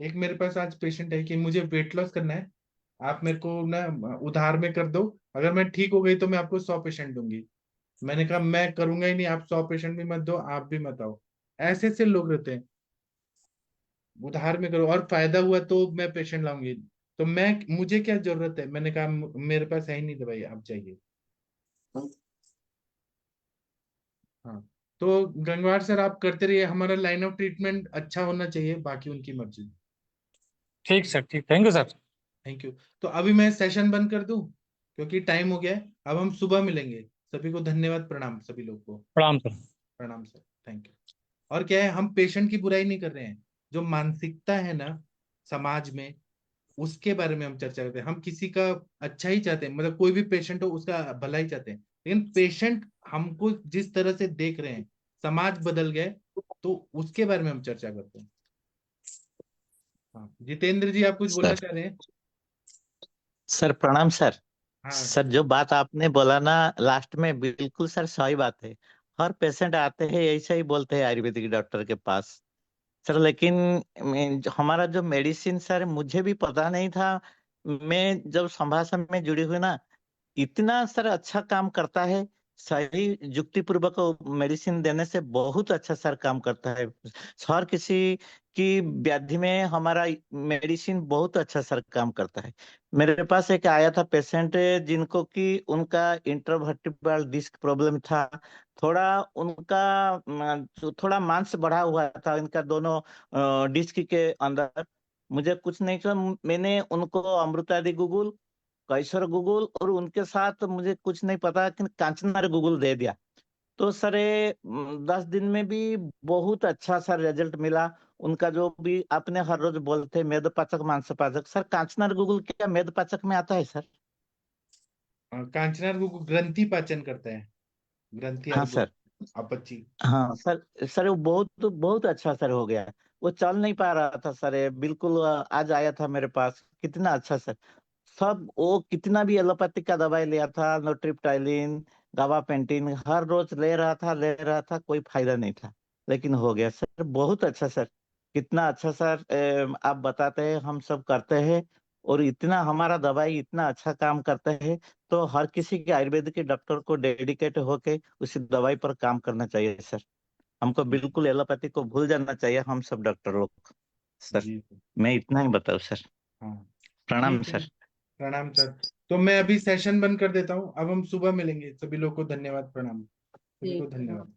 एक मेरे पास आज पेशेंट है कि मुझे वेट लॉस करना है, आप मेरे को ना उधार में कर दो, अगर मैं ठीक हो गई तो मैं आपको 100 पेशेंट दूंगी। मैंने कहा मैं करूंगा ही नहीं, आप 100 पेशेंट भी मत दो, आप भी मत आओ। ऐसे ऐसे लोग रहते हैं, उधार में करो और फायदा हुआ तो मैं पेशेंट लाऊंगी। तो मैं, मुझे क्या जरूरत है, मैंने कहा मेरे पास है ही नहीं दवाई, आप चाहिए। हाँ, तो गंगवार सर आप करते रहिए, हमारा लाइन ऑफ ट्रीटमेंट अच्छा होना चाहिए, बाकी उनकी मर्जी। ठीक सर, ठीक, thank you sir. Thank you. तो अभी मैं सेशन बंद कर दूं क्योंकि टाइम हो गया है, अब हम सुबह मिलेंगे। सभी को धन्यवाद, प्रणाम सभी लोग को। प्रणाम सर। प्रणाम सर, थैंक यू। और क्या है, हम पेशेंट की बुराई नहीं कर रहे हैं, जो मानसिकता है ना समाज में, उसके बारे में हम चर्चा करते हैं। हम किसी का अच्छा ही चाहते हैं, मतलब कोई भी पेशेंट हो उसका भला ही चाहते हैं, लेकिन पेशेंट हमको जिस तरह से देख रहे हैं, समाज बदल गए, तो उसके बारे में हम चर्चा करते हैं। हाँ जितेंद्र जी, आप कुछ बोलना सर चाह रहे हैं? सर प्रणाम सर। हाँ सर जो बात आपने बोला ना लास्ट में, बिल्कुल सर सही बात है। हर पेशेंट आते हैं ऐसा ही बोलते हैं आयुर्वेदिक डॉक्टर के पास। सर लेकिन हमारा जो मेडिसिन सर मुझे भी पता नहीं था। मैं जब संभाषण में जुड़ी हुई ना, इतना सर अच्छा काम करता है। सही युक्ति पूर्वक मेडिसिन देने से बहुत अच्छा सर काम करता है। हर किसी की व्याधि में हमारा मेडिसिन बहुत अच्छा सर काम करता है। मेरे पास एक आया था पेशेंट जिनको कि उनका इंटरवर्टिब्रल डिस्क प्रॉब्लम था। थोड़ा उनका जो थोड़ा मांस बढ़ा हुआ था इनका दोनों डिस्क के अंदर। मुझे कुछ नहीं किया, मैंने उनको अमृतादि गूगल, कैसर गूगल और उनके साथ मुझे कुछ नहीं पता कि कांचनार गूगल दे दिया। तो सर ये 10 दिन में भी बहुत अच्छा सर रिजल्ट मिला। उनका जो भी आपने हर रोज बोलते मेदपाचक मांसपाचक, सर कांचनार गूगल क्या मेदपाचक में आता है सर? कांचनार को ग्रंथि पाचन करता है, ग्रंथि हाँ अर्बुद, सर। अपची। हाँ सर, सर वो बहुत बहुत अच्छा सर हो गया। वो चल नहीं पा रहा था सर, ये बिल्कुल आज आया था मेरे पास, कितना अच्छा सर। सब वो कितना भी एलोपैथिक का दवाई लिया था, नोट्रिप्टाइलिन, गाबापेंटिन हर रोज ले रहा था, कोई फायदा नहीं था। लेकिन हो गया सर, बहुत अच्छा सर। कितना अच्छा सर, आप बताते हैं हम सब करते हैं, और इतना हमारा दवाई इतना अच्छा काम करता है। तो हर किसी के आयुर्वेदिक के डॉक्टर को डेडिकेट होके उसी दवाई पर काम करना चाहिए सर। हमको जी बिल्कुल एलोपैथी को भूल जाना चाहिए हम सब डॉक्टर लोग। सर जी। मैं इतना ही बताऊँ सर। हाँ प्रणाम ठीक है, सर। प्रणाम सर। तो मैं अभी सेशन बंद कर देता हूँ, अब हम सुबह मिलेंगे। सभी लोग को धन्यवाद, प्रणाम, सभी को ठीक है। धन्यवाद।